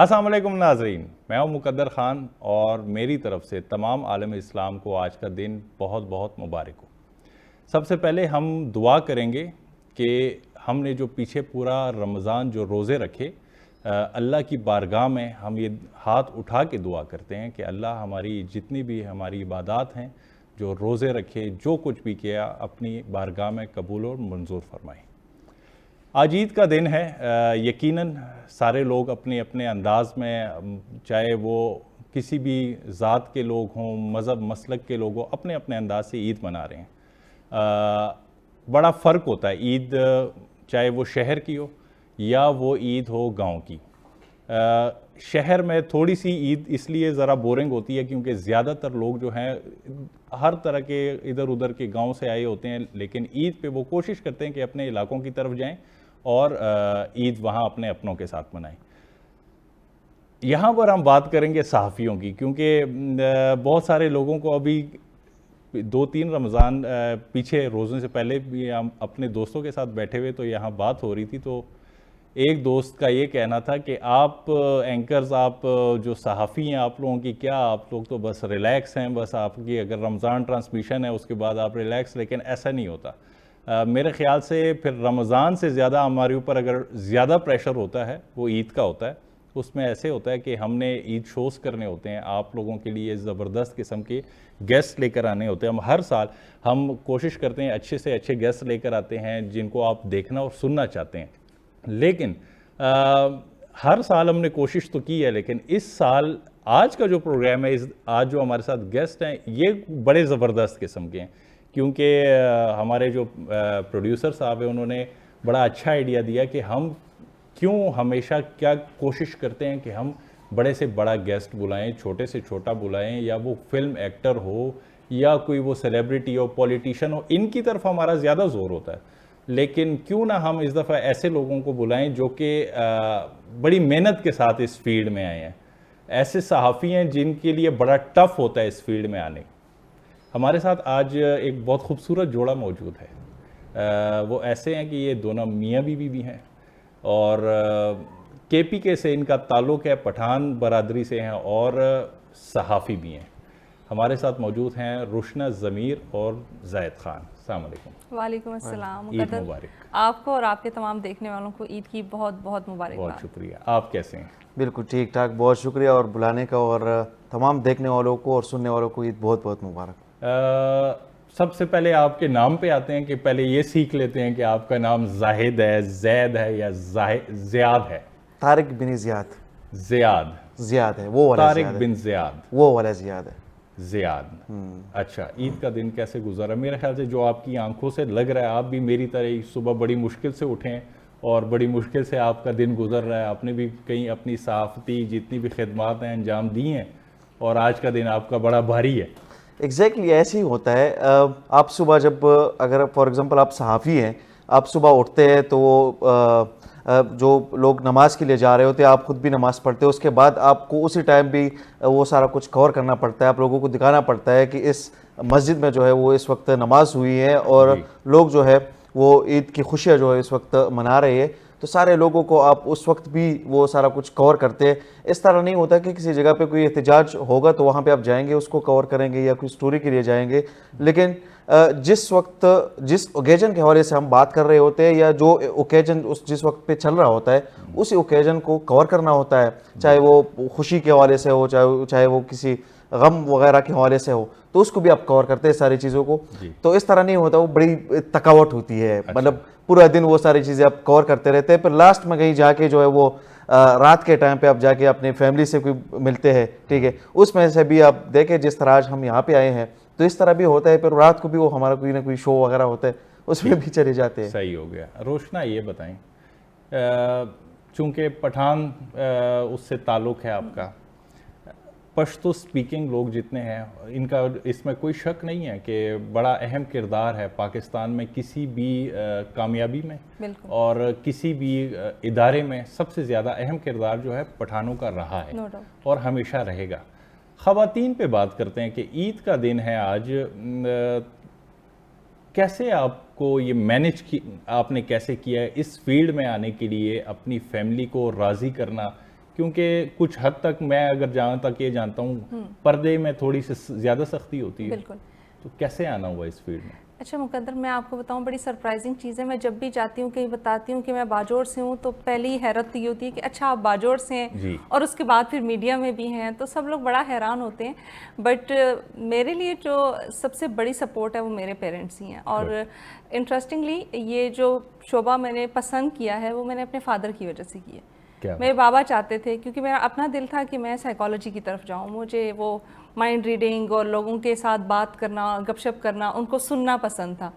السلام علیکم ناظرین، میں ہوں مقدر خان اور میری طرف سے تمام عالم اسلام کو آج کا دن بہت بہت مبارک ہو۔ سب سے پہلے ہم دعا کریں گے کہ ہم نے جو پیچھے پورا رمضان جو روزے رکھے، اللہ کی بارگاہ میں ہم یہ ہاتھ اٹھا کے دعا کرتے ہیں کہ اللہ ہماری جتنی بھی ہماری عبادات ہیں، جو روزے رکھے، جو کچھ بھی کیا، اپنی بارگاہ میں قبول اور منظور فرمائے۔ آج عید کا دن ہے، یقیناً سارے لوگ اپنے اپنے انداز میں، چاہے وہ کسی بھی ذات کے لوگ ہوں، مذہب مسلک کے لوگ ہوں، اپنے اپنے انداز سے عید منا رہے ہیں۔ بڑا فرق ہوتا ہے عید، چاہے وہ شہر کی ہو یا وہ عید ہو گاؤں کی۔ شہر میں تھوڑی سی عید اس لیے ذرا بورنگ ہوتی ہے کیونکہ زیادہ تر لوگ جو ہیں ہر طرح کے ادھر ادھر کے گاؤں سے آئے ہوتے ہیں، لیکن عید پہ وہ کوشش کرتے ہیں کہ اپنے علاقوں کی طرف جائیں اور عید وہاں اپنے اپنوں کے ساتھ منائیں۔ یہاں پر ہم بات کریں گے صحافیوں کی، کیونکہ بہت سارے لوگوں کو ابھی 2-3 رمضان پیچھے روزوں سے پہلے بھی ہم اپنے دوستوں کے ساتھ بیٹھے ہوئے تو یہاں بات ہو رہی تھی، تو ایک دوست کا یہ کہنا تھا کہ آپ اینکرز، آپ جو صحافی ہیں، آپ لوگوں کی کیا، آپ لوگ تو بس ریلیکس ہیں، بس آپ کی اگر رمضان ٹرانسمیشن ہے اس کے بعد آپ ریلیکس، لیکن ایسا نہیں ہوتا۔ میرے خیال سے پھر رمضان سے زیادہ ہمارے اوپر اگر زیادہ پریشر ہوتا ہے وہ عید کا ہوتا ہے۔ اس میں ایسے ہوتا ہے کہ ہم نے عید شوز کرنے ہوتے ہیں، آپ لوگوں کے لیے زبردست قسم کے گیسٹ لے کر آنے ہوتے ہیں۔ ہر سال ہم کوشش کرتے ہیں اچھے سے اچھے گیسٹ لے کر آتے ہیں جن کو آپ دیکھنا اور سننا چاہتے ہیں، لیکن ہر سال ہم نے کوشش تو کی ہے، لیکن اس سال آج کا جو پروگرام ہے، آج جو ہمارے ساتھ گیسٹ ہیں یہ بڑے زبردست قسم کے ہیں، کیونکہ ہمارے جو پروڈیوسر صاحب ہیں انہوں نے بڑا اچھا آئیڈیا دیا کہ ہم کیوں ہمیشہ کیا کوشش کرتے ہیں کہ ہم بڑے سے بڑا گیسٹ بلائیں، چھوٹے سے چھوٹا بلائیں، یا وہ فلم ایکٹر ہو یا کوئی وہ سیلیبریٹی ہو، پولیٹیشین ہو، ان کی طرف ہمارا زیادہ زور ہوتا ہے، لیکن کیوں نہ ہم اس دفعہ ایسے لوگوں کو بلائیں جو کہ بڑی محنت کے ساتھ اس فیلڈ میں آئے ہیں، ایسے صحافی ہیں جن کے لیے بڑا ٹف ہوتا ہے اس فیلڈ میں آنے۔ ہمارے ساتھ آج ایک بہت خوبصورت جوڑا موجود ہے، وہ ایسے ہیں کہ یہ دونوں میاں بیوی بھی ہیں اور کے پی کے سے ان کا تعلق ہے، پٹھان برادری سے ہیں اور صحافی بھی ہیں۔ ہمارے ساتھ موجود ہیں روشنا ضمیر اور زاہد خان۔ السلام علیکم۔ وعلیکم السلام۔ عید مبارک آپ کو اور آپ کے تمام دیکھنے والوں کو عید کی بہت بہت مبارک۔ بہت شکریہ۔ آپ کیسے ہیں؟ بالکل ٹھیک ٹھاک، بہت شکریہ اور بلانے کا، اور تمام دیکھنے والوں کو اور سننے والوں کو عید بہت بہت مبارک۔ سب سے پہلے آپ کے نام پہ آتے ہیں کہ پہلے یہ سیکھ لیتے ہیں کہ آپ کا نام زاہد ہے، زید ہے یا زیاد ہے؟ طارق بن زیاد۔ زیاد ہے، وہ والا طارق بن زیاد، وہ والا زیاد ہے۔ زیاد، اچھا۔ عید کا دن کیسے گزرا؟ میرے خیال سے جو آپ کی آنکھوں سے لگ رہا ہے آپ بھی میری طرح ہی صبح بڑی مشکل سے اٹھیں اور بڑی مشکل سے آپ کا دن گزر رہا ہے، آپ نے بھی کہیں اپنی صحافتی جتنی بھی خدمات ہیں انجام دی ہیں اور آج کا دن آپ کا بڑا بھاری ہے۔ ایگزیکٹلی ایسے ہی ہوتا ہے۔ آپ صبح جب، اگر فار ایگزامپل آپ صحافی ہیں، آپ صبح اٹھتے ہیں تو جو لوگ نماز کے لیے جا رہے ہوتے ہیں، آپ خود بھی نماز پڑھتے ہیں، اس کے بعد آپ کو اسی ٹائم بھی وہ سارا کچھ کور کرنا پڑتا ہے، آپ لوگوں کو دکھانا پڑتا ہے کہ اس مسجد میں جو ہے وہ اس وقت نماز ہوئی ہے اور لوگ جو ہے وہ عید کی خوشیاں جو ہے اس وقت منا رہے ہیں، تو سارے لوگوں کو آپ اس وقت بھی وہ سارا کچھ کور کرتے ہیں۔ اس طرح نہیں ہوتا کہ کسی جگہ پہ کوئی احتجاج ہوگا تو وہاں پہ آپ جائیں گے، اس کو کور کریں گے یا کوئی سٹوری کے لیے جائیں گے، لیکن جس وقت جس اوکیجن کے حوالے سے ہم بات کر رہے ہوتے ہیں یا جو اوکیجن جس وقت پہ چل رہا ہوتا ہے اسی اوکیجن کو کور کرنا ہوتا ہے، چاہے وہ خوشی کے حوالے سے ہو، چاہے وہ کسی غم وغیرہ کے حوالے سے ہو، تو اس کو بھی آپ کور کرتے ہیں ساری چیزوں کو۔ تو اس طرح نہیں ہوتا، وہ بڑی تھکاوٹ ہوتی ہے، مطلب پورا دن وہ ساری چیزیں آپ کور کرتے رہتے ہیں، پھر لاسٹ میں کہیں جا کے جو ہے وہ رات کے ٹائم پہ آپ جا کے اپنی فیملی سے کوئی ملتے ہیں، ٹھیک ہے، اس میں سے بھی آپ دیکھیں جس طرح آج ہم یہاں پہ آئے ہیں تو اس طرح بھی ہوتا ہے، پھر رات کو بھی وہ ہمارا کوئی نہ کوئی شو وغیرہ ہوتا ہے اس میں بھی چلے جاتے ہیں۔ صحیح ہو گیا۔ روشنا یہ بتائیں، چونکہ پٹھان اس سے تعلق ہے آپ کا، پشتو سپیکنگ لوگ جتنے ہیں ان کا اس میں کوئی شک نہیں ہے کہ بڑا اہم کردار ہے پاکستان میں کسی بھی کامیابی میں، اور کسی بھی ادارے میں سب سے زیادہ اہم کردار جو ہے پٹھانوں کا رہا ہے اور ہمیشہ رہے گا۔ خواتین پہ بات کرتے ہیں کہ عید کا دن ہے آج، کیسے آپ کو یہ مینج کی، آپ نے کیسے کیا ہے اس فیلڈ میں آنے کے لیے، اپنی فیملی کو راضی کرنا کیونکہ کچھ حد تک میں اگر جہاں تک یہ جانتا ہوں پردے میں تھوڑی سی زیادہ سختی ہوتی ہے. بالکل. تو کیسے آنا ہوا اس فیلڈ میں؟ اچھا مقدر، میں آپ کو بتاؤں بڑی سرپرائزنگ چیز ہے. میں جب بھی جاتی ہوں کہیں بتاتی ہوں کہ میں باجوڑ سے ہوں تو پہلی حیرت یہ ہوتی ہے کہ اچھا آپ باجوڑ سے ہیں اور اس کے بعد پھر میڈیا میں بھی ہیں، تو سب لوگ بڑا حیران ہوتے ہیں. بٹ میرے لیے جو سب سے بڑی سپورٹ ہے وہ میرے پیرنٹس ہی ہیں. اور انٹرسٹنگلی یہ جو شعبہ میں نے پسند کیا ہے وہ میں نے اپنے فادر کی وجہ سے کی ہے. میرے بابا چاہتے تھے، کیونکہ میرا اپنا دل تھا کہ میں سائیکالوجی کی طرف جاؤں، مجھے وہ مائنڈ ریڈنگ اور لوگوں کے ساتھ بات کرنا، گپ شپ کرنا، ان کو سننا پسند تھا.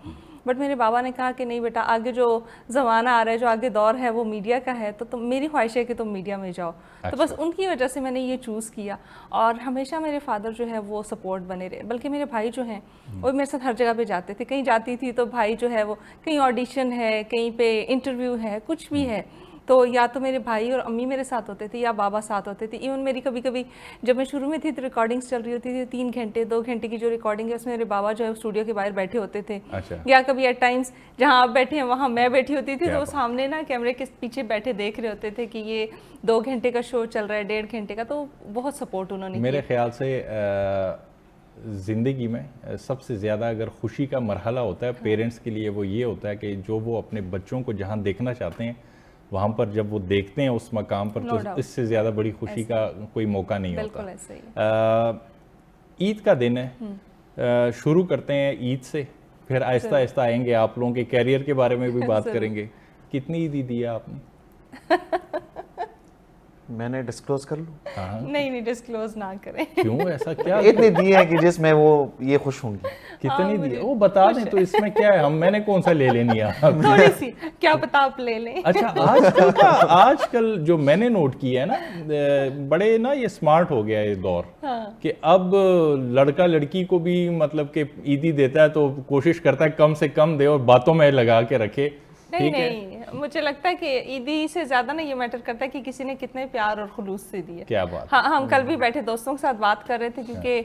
بٹ میرے بابا نے کہا کہ نہیں بیٹا، آگے جو زمانہ آ رہا ہے، جو آگے دور ہے وہ میڈیا کا ہے، تو میری خواہش ہے کہ تم میڈیا میں جاؤ. تو بس ان کی وجہ سے میں نے یہ چوز کیا. اور ہمیشہ میرے فادر جو ہے وہ سپورٹ بنے رہے. بلکہ میرے بھائی جو ہیں وہ میرے ساتھ ہر جگہ پہ جاتے تھے. کہیں جاتی تھی تو بھائی جو ہے وہ کہیں آڈیشن ہے، کہیں پہ انٹرویو ہے، کچھ بھی ہے تو یا تو میرے بھائی اور امی میرے ساتھ ہوتے تھے یا بابا ساتھ ہوتے تھے. ایون میری کبھی کبھی جب میں شروع میں تھی تو ریکارڈنگس چل رہی ہوتی تھی، 3 گھنٹے 2 گھنٹے کی جو ریکارڈنگ ہے اس میں میرے بابا جو ہے اسٹوڈیو کے باہر بیٹھے ہوتے تھے. یا کبھی ایٹ ٹائمس جہاں آپ بیٹھے ہیں وہاں میں بیٹھی ہوتی تھی، تو وہ سامنے نا کیمرے کے پیچھے بیٹھے دیکھ رہے ہوتے تھے کہ یہ 2 گھنٹے کا شو چل رہا ہے، 1.5 گھنٹے کا. تو بہت سپورٹ انہوں نے. میرے خیال سے زندگی میں سب سے زیادہ اگر خوشی کا مرحلہ ہوتا ہے پیرنٹس کے لیے وہ یہ ہوتا ہے کہ جو وہ اپنے بچوں کو جہاں دیکھنا چاہتے ہیں وہاں پر جب وہ دیکھتے ہیں اس مقام پر، تو اس سے زیادہ بڑی خوشی کا کوئی موقع نہیں ہوتا. بالکل ایسے ہی. عید کا دن ہے، شروع کرتے ہیں عید سے، پھر آہستہ آہستہ آئیں گے آپ لوگوں کے کیریئر کے بارے میں بھی بات کریں گے. کتنی عیدی دی ہے آپ نے؟ میں نے ڈسکلوز کر لوں؟ نہیں ڈسکلوز نہ کریں. کیوں ایسا کیا؟ اتنی دی ہے کہ جس میں وہ یہ خوش ہوں گی. کتنی دی؟ وہ بتا دیں تو اس میں کیا ہے، میں نے کون سا لے لینی ہے؟ تھوڑی سی کیا پتا آپ لے لیں. اچھا آج کل جو میں نے نوٹ کیا ہے نا، بڑے نا یہ سمارٹ ہو گیا ہے دور کہ اب لڑکا لڑکی کو بھی مطلب کہ عیدی دیتا ہے تو کوشش کرتا ہے کم سے کم دے اور باتوں میں لگا کے رکھے. نہیں مجھے لگتا ہے کہ عیدی سے زیادہ نا یہ میٹر کرتا ہے کہ کسی نے کتنے پیار اور خلوص سے دیے. کیا بات. ہاں ہم کل بھی بیٹھے دوستوں کے ساتھ بات کر رہے تھے کیونکہ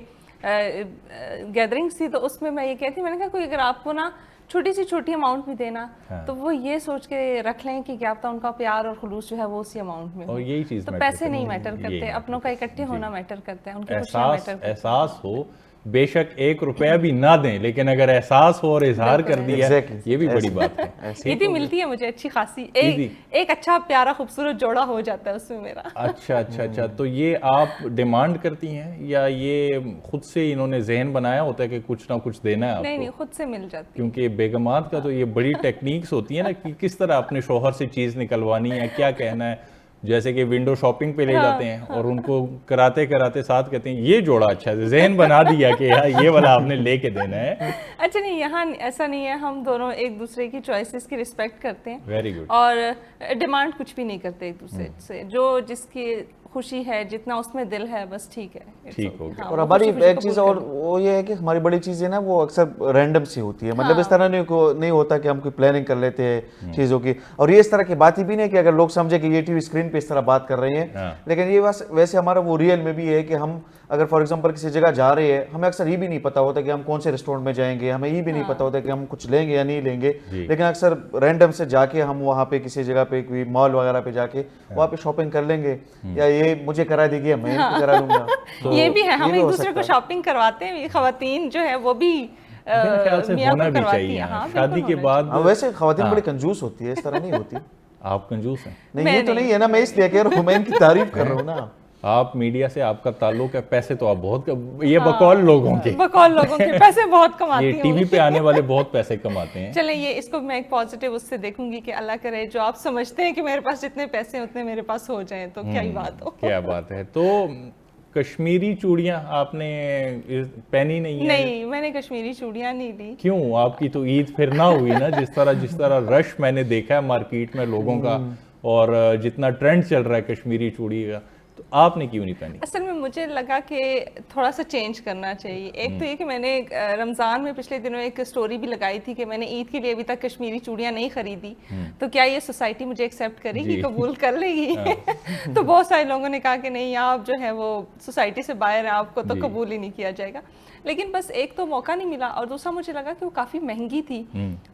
گیدرنگس تھی، تو اس میں یہ کہتی میں نے کہا کوئی اگر آپ کو نا چھوٹی اماؤنٹ بھی دینا تو وہ یہ سوچ کے رکھ لیں کہ کیا پتا ان کا پیار اور خلوص جو ہے وہ اسی اماؤنٹ میں ہو. یہی چیز تو پیسے نہیں میٹر کرتے، اپنوں کا اکٹھے ہونا میٹر کرتا ہے، ان کی خوشیاں میٹر کرتی ہیں. احساس ہو، بے شک 1 روپیہ بھی نہ دیں لیکن اگر احساس ہو اور اظہار کر دیا یہ بھی بڑی بات ہے. عیدی ملتی ہے مجھے اچھی خاصی، ایک اچھا پیارا خوبصورت جوڑا ہو جاتا ہے اس میں میرا. اچھا تو یہ آپ ڈیمانڈ کرتی ہیں یا یہ خود سے انہوں نے ذہن بنایا ہوتا ہے کہ کچھ نہ کچھ دینا ہے آپ کو؟ نہیں خود سے مل جاتی. کیونکہ بیگمات کا تو یہ بڑی ٹیکنیکس ہوتی ہیں نا کہ کس طرح اپنے شوہر سے چیز نکلوانی ہے، کیا کہنا ہے. جیسے کہ ونڈو شاپنگ پہ لے جاتے ہیں اور ان کو کراتے ساتھ کہتے ہیں یہ جوڑا اچھا ہے، ذہن بنا دیا کہ یہ والا آپ نے لے کے دینا ہے. اچھا نہیں، یہاں ایسا نہیں ہے، ہم دونوں ایک دوسرے کی چوائسز کی رسپیکٹ کرتے ہیں. Very good. اور ڈیمانڈ کچھ بھی نہیں کرتے ایک دوسرے سے، جو جس کی خوشی ہے جتنا اس میں دل ہے بس ٹھیک ہے. ٹھیک ہو گیا. اور ہماری ایک چیز اور وہ یہ ہے کہ ہماری بڑی چیز ہے نا وہ اکثر رینڈم سی ہوتی ہے، مطلب اس طرح نہیں ہوتا کہ ہم کوئی پلاننگ کر لیتے ہیں چیزوں کی. اور یہ اس طرح کی بات ہی بھی نہیں کہ اگر لوگ سمجھے کہ یہ ٹی وی اسکرین پہ اس طرح بات کر رہے ہیں، لیکن یہ ویسے ہمارا وہ ریئل میں بھی ہے کہ ہم اگر فار ایگزامپل کسی جگہ جا رہے ہیں، ہمیں اکثر یہ بھی نہیں پتا ہوتا کہ ہم کون سے ریسٹورینٹ میں جائیں گے، ہمیں یہ بھی نہیں پتا ہوتا کہ ہم کچھ لیں گے یا نہیں لیں گے، لیکن اکثر رینڈم سے جا کے ہم وہاں پہ کسی جگہ پہ کوئی مال وغیرہ پہ جا کے وہاں پہ شاپنگ کر لیں گے، یا یہ مجھے کرا دے گی میں کرا دوں گا. یہ بھی ہے، ہم ایک دوسرے کو شاپنگ کرواتے ہیں. خواتین جو ہے وہ بھی ہونا بھی چاہیے شادی کے بعد. ویسے خواتین بڑی کنجوس ہوتی ہے، اس طرح نہیں ہوتی. آپ کنجوس ہیں؟ نہیں یہ تو نہیں ہے نا، میں اس لیے کہہ رہا ہوں، میں ان کی تعریف کر رہا ہوں نا. آپ میڈیا سے آپ کا تعلق ہے، پیسے تو آپ بہت، یہ بقول لوگوں کے پیسے بہت کماتی ہیں. یہ ٹی وی پہ آنے والے بہت پیسے کماتے ہیں. چلیں یہ اس کو میں ایک پازیٹیو اس سے دیکھوں گی کہ اللہ کرے جو آپ سمجھتے ہیں کہ میرے پاس جتنے پیسے ہیں اتنے میرے پاس ہو جائیں تو کیا ہی بات ہو. کیا بات ہے. تو کشمیری چوڑیاں آپ نے پہنی نہیں ہیں؟ نہیں میں نے کشمیری چوڑیاں نہیں لی. کیوں؟ آپ کی تو عید پھر نہ ہوئی نا. جس طرح رش میں نے دیکھا ہے مارکیٹ میں لوگوں کا اور جتنا ٹرینڈ چل رہا ہے کشمیری چوڑی کا، تو آپ نے کیوں نہیں پہنی؟ اصل میں مجھے لگا کہ تھوڑا سا چینج کرنا چاہیے. ایک تو یہ کہ میں نے رمضان میں پچھلے دنوں ایک سٹوری بھی لگائی تھی کہ میں نے عید کے لیے ابھی تک کشمیری چوڑیاں نہیں خریدی، تو کیا یہ سوسائٹی مجھے ایکسیپٹ کرے گی، قبول کر لے گی؟ تو بہت سارے لوگوں نے کہا کہ نہیں آپ جو ہے وہ سوسائٹی سے باہر ہیں، آپ کو تو قبول ہی نہیں کیا جائے گا. لیکن بس ایک تو موقع نہیں ملا اور دوسرا مجھے لگا کہ وہ کافی مہنگی تھی،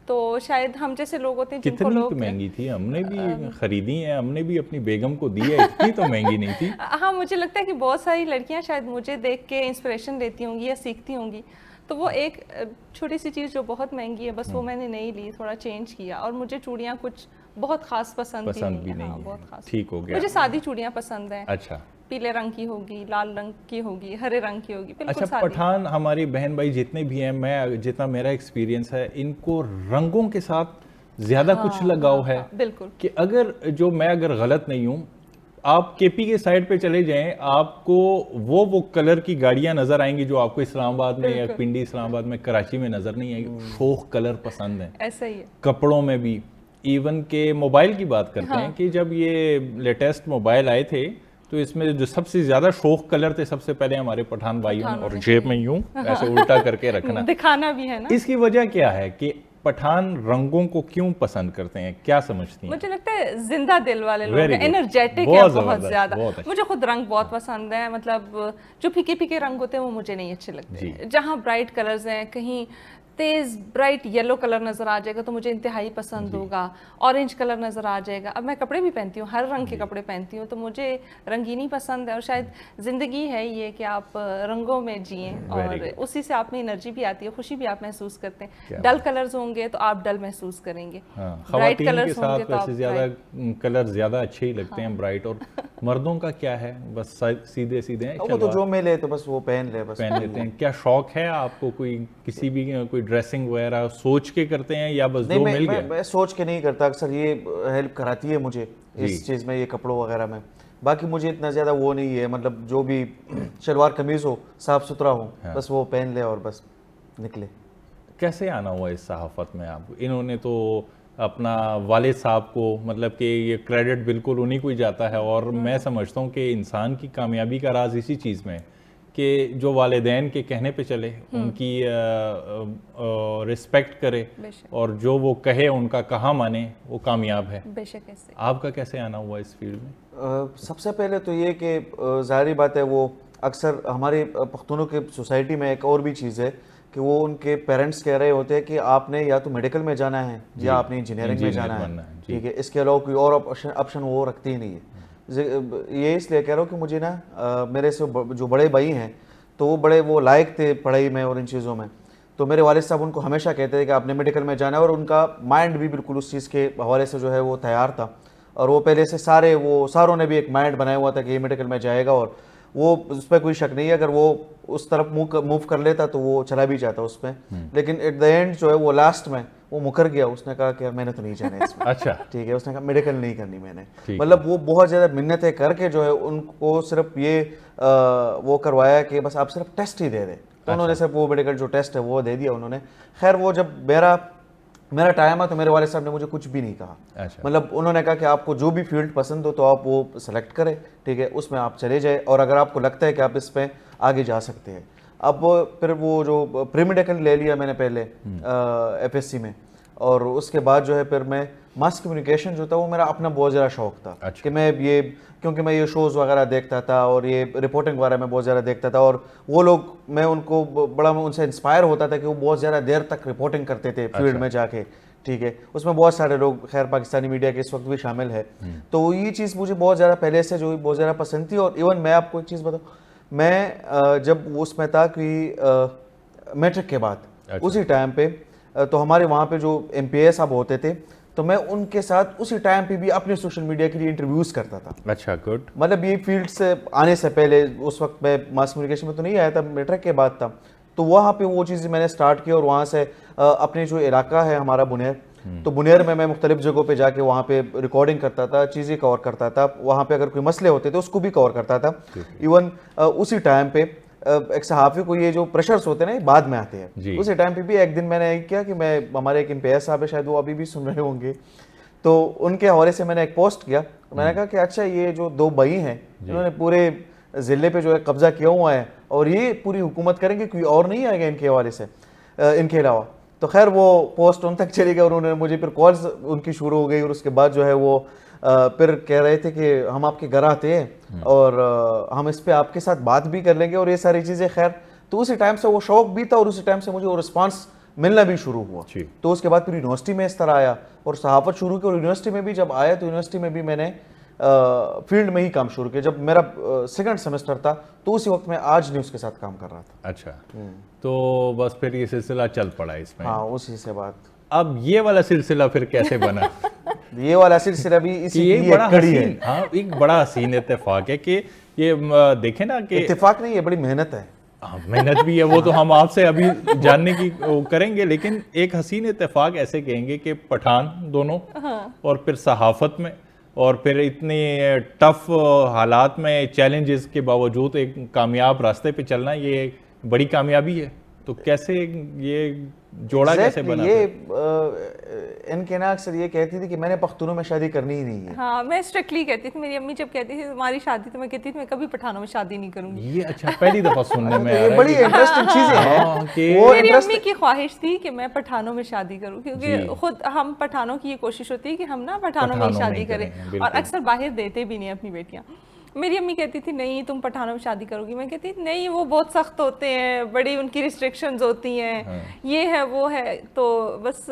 تو شاید ہم جیسے لوگ ہوتے ہیں جن کو کتنی لوگ مہنگی تھی؟ ہم نے بھی خریدی ہیں, ہم نے بھی اپنی بیگم کو دی ہے, اتنی تو مہنگی نہیں تھی. ہاں مجھے لگتا ہے کہ بہت ساری لڑکیاں شاید مجھے دیکھ کے انسپریشن لیتی ہوں گی یا سیکھتی ہوں گی, تو وہ ایک چھوٹی سی چیز جو بہت مہنگی ہے بس وہ میں نے نہیں لی, تھوڑا چینج کیا. اور مجھے چوڑیاں کچھ بہت خاص پسند بھی نہیں ہاں ہے. بہت خاص, ٹھیک ہو گیا. مجھے سادی چوڑیاں پسند ہیں. اچھا, پیلے رنگ کی ہوگی, لال رنگ کی ہوگی, ہرے رنگ کی ہوگی, بالکل اچھا. سادی. پٹھان ہماری بہن بھائی جتنے بھی ہیں, میں جتنا میرا ایکسپیرینس ہے, ان کو رنگوں کے ساتھ زیادہ کچھ لگاؤ ہے. بالکل کہ میں اگر غلط نہیں ہوں, آپ کے پی کے سائڈ پہ چلے جائیں, آپ کو وہ کلر کی گاڑیاں نظر آئیں گی جو آپ کو اسلام آباد میں یا پنڈی اسلام آباد میں, کراچی میں نظر نہیں آئیں گی. شوخ کلر پسند ہیں. ایسا ہی ہے کپڑوں میں بھی. ایون کہ موبائل کی بات کرتے ہیں کہ جب یہ لیٹسٹ موبائل آئے تھے تو اس میں جو سب سے زیادہ شوخ کلر تھے سب سے پہلے ہمارے پٹھان بھائیوں نے, اور جیب میں یوں ایسے الٹا کر کے رکھنا, دکھانا بھی ہے نا. اس کی وجہ کیا ہے کہ پٹھان رنگوں کو کیوں پسند کرتے ہیں, کیا سمجھتی ہیں؟ مجھے لگتا ہے زندہ دل والے لوگ ہیں, انرجیٹک ہیں بہت زیادہ. مجھے خود رنگ بہت پسند ہے, مطلب جو پھیکے پھیکے رنگ ہوتے ہیں وہ مجھے نہیں اچھے لگتے. جہاں برائٹ کلرز ہیں, کہیں تیز برائٹ یلو کلر نظر آ جائے گا تو مجھے انتہائی پسند ہوگا, اورنج کلر نظر آ جائے گا. اب میں کپڑے بھی پہنتی ہوں, ہر رنگ کے کپڑے پہنتی ہوں, تو مجھے رنگینی پسند ہے. اور شاید زندگی ہے یہ کہ آپ رنگوں میں جئیں, اور اسی سے آپ میں انرجی بھی آتی ہے, خوشی بھی آپ محسوس کرتے ہیں. ڈل کلرز ہوں گے تو آپ ڈل محسوس کریں گے, برائٹ کلرز ہوں گے تو آپ زیادہ کلر زیادہ اچھے ہی لگتے ہیں, برائٹ. اور مردوں کا کیا ہے, بس سیدھے سیدھے ہیں, وہ تو جو ملے تو بس وہ پہن لیتے ہیں. کیا شوق ہے آپ کو کوئی کسی بھی کوئی ڈریسنگ وغیرہ سوچ کے کرتے ہیں یا بس جو مل گیا؟ میں سوچ کے نہیں کرتا, اکثر یہ ہیلپ کراتی ہے مجھے اس چیز میں, یہ کپڑوں وغیرہ میں. باقی مجھے اتنا زیادہ وہ نہیں ہے, مطلب جو بھی شلوار قمیض ہو صاف ستھرا ہو بس وہ پہن لے اور بس نکلے. کیسے آنا ہوا اس صحافت میں آپ؟ انہوں نے تو اپنا والد صاحب کو, مطلب کہ یہ کریڈٹ بالکل انہی کو ہی جاتا ہے, اور میں سمجھتا ہوں کہ انسان کی کامیابی کا راز اسی چیز میں کہ جو والدین کے کہنے پہ چلے, ان کی رسپیکٹ کرے, اور جو وہ کہے ان کا کہا مانے, وہ کامیاب ہے. بے شک. ایسے آپ کا کیسے آنا ہوا اس فیلڈ میں؟ سب سے پہلے تو یہ کہ ظاہری بات ہے, وہ اکثر ہمارے پختونوں کے سوسائٹی میں ایک اور بھی چیز ہے کہ وہ ان کے پیرنٹس کہہ رہے ہوتے ہیں کہ آپ نے یا تو میڈیکل میں جانا ہے یا آپ نے انجینئرنگ میں جانا ہے, ٹھیک ہے, اس کے علاوہ کوئی اور آپشن وہ رکھتے ہی نہیں ہے. یہ اس لیے کہہ رہا ہوں کہ مجھے نا میرے سے جو بڑے بھائی ہیں تو وہ بڑے وہ لائق تھے پڑھائی میں اور ان چیزوں میں, تو میرے والد صاحب ان کو ہمیشہ کہتے تھے کہ آپ نے میڈیکل میں جانا ہے, اور ان کا مائنڈ بھی بالکل اس چیز کے حوالے سے جو ہے وہ تیار تھا. اور وہ پہلے سے ساروں نے بھی ایک مائنڈ بنایا ہوا تھا کہ یہ میڈیکل میں جائے گا, اور وہ اس پہ کوئی شک نہیں ہے, اگر وہ اس طرف موو کر لیتا تو وہ چلا بھی جاتا اس میں. لیکن ایٹ دا اینڈ جو ہے وہ لاسٹ میں وہ مکر گیا, اس نے کہا کہ میں نے تو نہیں جانا اس میں. اچھا, ٹھیک ہے, اس نے کہا میڈیکل نہیں کرنی میں نے. مطلب وہ بہت زیادہ منتیں کر کے جو ہے ان کو صرف یہ وہ کروایا کہ بس آپ صرف ٹیسٹ ہی دے دیں, تو انہوں نے صرف وہ میڈیکل جو ٹیسٹ ہے وہ دے دیا انہوں نے. خیر وہ جب میرا ٹائم ہے تو میرے والد صاحب نے مجھے کچھ بھی نہیں کہا. مطلب انہوں نے کہا کہ آپ کو جو بھی فیلڈ پسند ہو تو آپ وہ سلیکٹ کریں, ٹھیک ہے, اس میں آپ چلے جائیں, اور اگر آپ کو لگتا ہے کہ آپ اس پہ آگے جا سکتے ہیں. اب پھر وہ جو پری میڈیکل لے لیا میں نے پہلے ایف ایس سی میں, اور اس کے بعد جو ہے پھر میں ماس کمیونیکیشن جو تھا وہ میرا اپنا بہت زیادہ شوق تھا کہ میں کیونکہ میں یہ شوز وغیرہ دیکھتا تھا اور یہ رپورٹنگ وغیرہ میں بہت زیادہ دیکھتا تھا, اور وہ لوگ میں ان کو بڑا ان سے انسپائر ہوتا تھا کہ وہ بہت زیادہ دیر تک رپورٹنگ کرتے تھے فیلڈ میں جا کے, ٹھیک ہے. اس میں بہت سارے لوگ خیر پاکستانی میڈیا کے اس وقت بھی شامل ہے, تو یہ چیز مجھے بہت زیادہ پہلے سے جو بہت زیادہ پسند تھی. اور ایون میں آپ کو ایک چیز بتاؤں, میں جب اس میں تھا کہ میٹرک کے بعد اسی ٹائم پہ تو ہمارے وہاں پہ جو ایم پی اے صاحب ہوتے تھے تو میں ان کے ساتھ اسی ٹائم پہ بھی اپنے سوشل میڈیا کے لیے انٹرویوز کرتا تھا. اچھا, گڈ. مطلب یہ فیلڈ سے آنے سے پہلے, اس وقت میں ماس کمیونیکیشن میں تو نہیں آیا تھا, میٹرک کے بعد تھا, تو وہاں پہ وہ چیزیں میں نے سٹارٹ کی. اور وہاں سے اپنے جو علاقہ ہے ہمارا بنیر, تو بنیر میں مختلف جگہوں پہ جا کے وہاں پہ ریکارڈنگ کرتا تھا, چیزیں کور کرتا تھا, وہاں پہ اگر کوئی مسئلے ہوتے تھے اس کو بھی کور کرتا تھا. ایون اسی ٹائم پہ ایک صحافی کو یہ جو پریشرز ہوتے ہیں نا بعد میں آتے ہیں, اسی ٹائم پہ بھی ایک دن میں نے کیا کہ میں ہمارے ایک امپیئر صاحب ہے, شاید وہ ابھی بھی سن رہے ہوں گے, تو ان کے حوالے سے میں نے ایک پوسٹ کیا. میں نے کہا کہ اچھا یہ جو دو بھائی ہیں جنہوں نے پورے ضلع پہ جو ہے قبضہ کیا ہوا ہے اور یہ پوری حکومت کریں گے, کوئی اور نہیں آئے گا ان کے حوالے سے ان کے علاوہ. تو خیر وہ پوسٹ ان تک چلی گئی اور انہوں نے مجھے پھر کالز ان کی شروع ہو گئی, اور اس کے بعد جو ہے وہ پھر کہہ رہے تھے کہ ہم آپ کے گھر آتے ہیں اور ہم اس پہ آپ کے ساتھ بات بھی کر لیں گے اور یہ ساری چیزیں. خیر تو اسی ٹائم سے وہ شوق بھی تھا اور اسی ٹائم سے مجھے وہ رسپانس ملنا بھی شروع ہوا. تو اس کے بعد پھر یونیورسٹی میں اس طرح آیا اور صحافت شروع کی, اور یونیورسٹی میں بھی جب آیا تو یونیورسٹی میں بھی میں نے فیلڈ میں ہی کام شروع کیا. جب میرا سیکنڈ سیمسٹر تھا تو اسی وقت میں آج نیوز کے ساتھ کام کر رہا تھا. اچھا, تو بس پھر یہ سلسلہ چل پڑا اس میں. ہاں, اسی سے بات. اب یہ والا سلسلہ پھر کیسے بنا؟ یہ والا سلسلہ بھی اسی کی ایک کڑی ہے. ہاں, ایک بڑا حسین اتفاق ہے کہ یہ دیکھیں نا کہ اتفاق نہیں ہے, بڑی محنت ہے. محنت بھی ہے, وہ تو ہم آپ سے ابھی جاننے کی کریں گے, لیکن ایک حسین اتفاق ایسے کہیں گے کہ پٹھان دونوں اور پھر صحافت میں اور پھر اتنے ٹف حالات میں چیلنجز کے باوجود ایک کامیاب راستے پہ چلنا, یہ بڑی کامیابی ہے. تو کیسے یہ جوڑا کیسے بنا؟ یہ ان کے نا اکثر یہ کہتی تھی کہ میں نے پختونوں میں شادی کرنی ہی نہیں ہے. ہاں, میں اسٹرکٹلی کہتی تھی. میری امی جب کہتی تھی تمہاری شادی, تو میں کہتی تھی میں کبھی پٹھانوں میں شادی نہیں کروں گی. یہ اچھا, پہلی دفعہ سننے میں یہ بڑی انٹرسٹنگ چیزیں ہیں. میری امی کی خواہش تھی کہ میں پٹھانوں میں شادی کروں, کیونکہ خود ہم پٹھانوں کی یہ کوشش ہوتی ہے کہ ہم نا پٹھانوں میں شادی کریں, اور اکثر باہر دیتے بھی نہیں اپنی بیٹیاں. میری امی کہتی تھی نہیں تم پٹھانوں میں شادی کرو گی. میں کہتی تھی نہیں, وہ بہت سخت ہوتے ہیں, بڑی ان کی ریسٹرکشنز ہوتی ہیں, یہ ہے وہ ہے. تو بس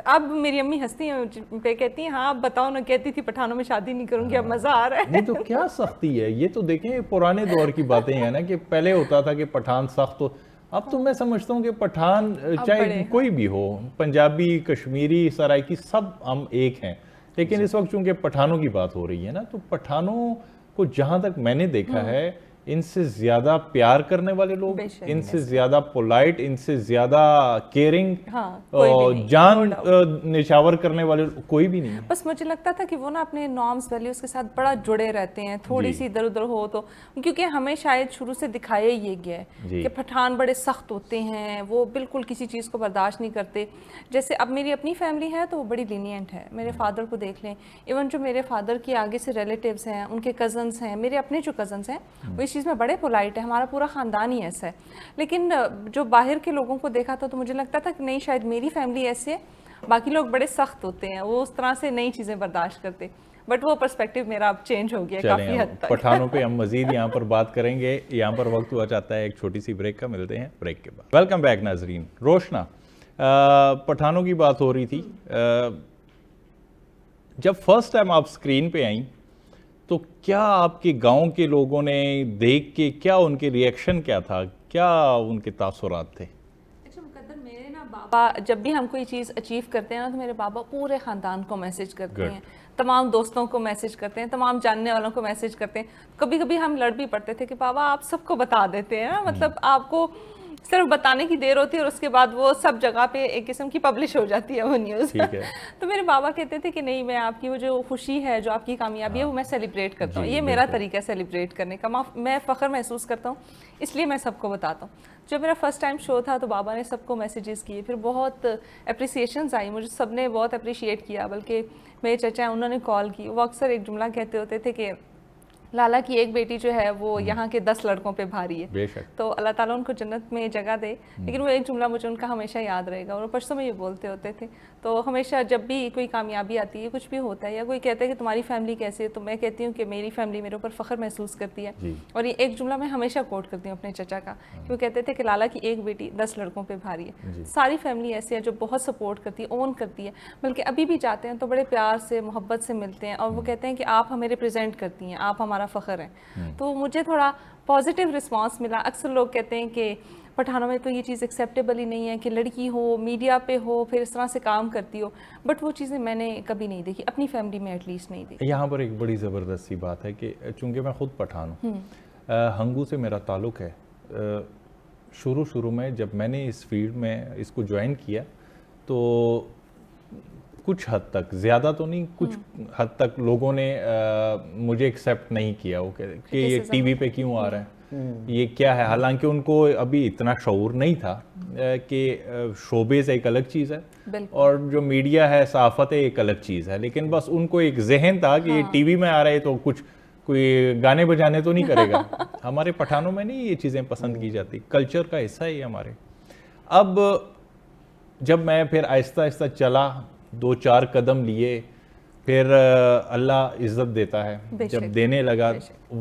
اب میری امی ہنستی ہیں پہ, کہتی ہیں ہاں اب بتاؤ نا. کہتی تھی پٹھانوں میں شادی نہیں کروں گی, اب مزہ آ رہا ہے. یہ تو کیا سختی ہے, یہ تو دیکھیں پرانے دور کی باتیں ہیں نا, کہ پہلے ہوتا تھا کہ پٹھان سخت ہو. اب تو میں سمجھتا ہوں کہ پٹھان چاہے کوئی بھی ہو, پنجابی, کشمیری, سرائکی, سب ہم ایک ہیں. لیکن اس وقت چونکہ پٹھانوں کی بات ہو رہی ہے نا, تو پٹھانوں کو جہاں تک میں نے دیکھا ہے, ان سے زیادہ پیار کرنے والے لوگ, ان سے زیادہ پولائٹ, ان سے زیادہ کیئرنگ, جان نچھاور کرنے والے کوئی بھی نہیں. بس مجھے لگتا تھا کہ وہ نا اپنے نارمز ویلیوز کے ساتھ بڑا جڑے رہتے ہیں, تھوڑی سی ادھر ادھر ہو تو, کیونکہ ہمیں شاید شروع سے دکھایا یہ گیا ہے کہ پٹھان بڑے سخت ہوتے ہیں, وہ بالکل کسی چیز کو برداشت نہیں کرتے. جیسے اب میری اپنی فیملی ہے تو وہ بڑی لینینٹ ہے. میرے فادر کو دیکھ لیں, ایون جو میرے فادر کی آگے سے ریلیٹیوز ہیں, ان کے کزنس ہیں, میرے اپنے جو کزنس ہیں, وہ اس چیز میں بڑے پولائٹ ہے. ہمارا پورا خاندان ہی ایسا ہے. لیکن جو باہر کے لوگوں کو دیکھا تھا تو مجھے لگتا تھا کہ نہیں, شاید میری فیملی ایسی ہے, باقی لوگ بڑے سخت ہوتے ہیں, وہ اس طرح سے نئی چیزیں برداشت کرتے. بٹ وہ پرسپیکٹو میرا اب چینج ہو گیا کافی حد تک. پٹھانوں پہ ہم مزید یہاں پر بات کریں گے. یہاں پر وقت ہوا چاہتا ہے ایک چھوٹی سی بریک کا, ملتے ہیں بریک کے بعد. ویلکم بیک ناظرین. روشنا, پٹھانوں کی بات ہو رہی تھی. جب فرسٹ ٹائم آپ اسکرین پہ آئیں تو کیا آپ کے گاؤں کے لوگوں نے دیکھ کے, کیا ان کے ریئیکشن کیا تھا, کیا ان کے تاثرات تھے؟ میرے نا بابا جب بھی ہم کوئی چیز اچیو کرتے ہیں نا, تو میرے بابا پورے خاندان کو میسج کرتے ہیں, تمام دوستوں کو میسج کرتے ہیں, تمام جاننے والوں کو میسج کرتے ہیں. کبھی کبھی ہم لڑ بھی پڑتے تھے کہ بابا آپ سب کو بتا دیتے ہیں نا, مطلب آپ کو صرف بتانے کی دیر ہوتی ہے اور اس کے بعد وہ سب جگہ پہ ایک قسم کی پبلش ہو جاتی ہے وہ نیوز. تو میرے بابا کہتے تھے کہ نہیں, میں آپ کی وہ جو خوشی ہے, جو آپ کی کامیابی ہے, وہ میں سیلیبریٹ کرتا ہوں. یہ میرا طریقہ ہے سیلیبریٹ کرنے کا, میں فخر محسوس کرتا ہوں, اس لیے میں سب کو بتاتا ہوں. جب میرا فرسٹ ٹائم شو تھا تو بابا نے سب کو میسیجز کیے, پھر بہت اپریسیشنز آئی, مجھے سب نے بہت اپریشیٹ کیا. بلکہ میرے چچا ہیں, انہوں نے کال کی, وہ اکثر ایک جملہ کہتے ہوتے تھے کہ لالا کی ایک بیٹی جو ہے وہ یہاں کے 10 لڑکوں پہ بھاری ہے, تو اللہ تعالیٰ ان کو جنت میں جگہ دے. لیکن وہ ایک جملہ مجھے ان کا ہمیشہ یاد رہے گا, اور پرسوں میں یہ بولتے ہوتے تھے. تو ہمیشہ جب بھی کوئی کامیابی آتی ہے, کچھ بھی ہوتا ہے, یا کوئی کہتا ہے کہ تمہاری فیملی کیسی ہے, تو میں کہتی ہوں کہ میری فیملی میرے اوپر فخر محسوس کرتی ہے. اور یہ ایک جملہ میں ہمیشہ کوٹ کرتی ہوں اپنے چچا کا, کہ وہ کہتے تھے کہ لالا کی ایک بیٹی 10 لڑکوں پہ بھاری ہے. ساری فیملی ایسی ہے جو بہت سپورٹ کرتی ہے, اون کرتی ہے, بلکہ ابھی بھی جاتے ہیں تو بڑے پیار سے, محبت سے ملتے ہیں, اور وہ کہتے ہیں کہ آپ ہمیں ریپرزینٹ کرتی ہیں, آپ ہمارا فخر ہیں. تو مجھے تھوڑا پازیٹیو رسپانس ملا. اکثر لوگ کہتے ہیں کہ پٹھانوں میں تو یہ چیز ایکسیپٹیبل ہی نہیں ہے کہ لڑکی ہو, میڈیا پہ ہو, پھر اس طرح سے کام کرتی ہو, بٹ وہ چیزیں میں نے کبھی نہیں دیکھی, اپنی فیملی میں ایٹ لیسٹ نہیں دیکھی. یہاں پر ایک بڑی زبردست سی بات ہے کہ چونکہ میں خود پٹھان ہوں, ہنگو سے میرا تعلق ہے. شروع میں جب میں نے اس فیلڈ میں اس کو جوائن کیا تو کچھ حد تک, زیادہ تو نہیں, کچھ حد تک لوگوں نے مجھے ایکسیپٹ نہیں کیا, وہ کہ یہ ٹی وی پہ کیوں آ رہا ہے, یہ کیا ہے. حالانکہ ان کو ابھی اتنا شعور نہیں تھا کہ شوبز ایک الگ چیز ہے اور جو میڈیا ہے, صحافت ہے, ایک الگ چیز ہے. لیکن بس ان کو ایک ذہن تھا کہ یہ ٹی وی میں آ رہے تو کچھ کوئی گانے بجانے تو نہیں کرے گا. ہمارے پٹھانوں میں نہیں یہ چیزیں پسند کی جاتی, کلچر کا حصہ ہی ہمارے. اب جب میں پھر آہستہ آہستہ چلا, 2-4 قدم لیے, پھر اللہ عزت دیتا ہے، جب دینے لگا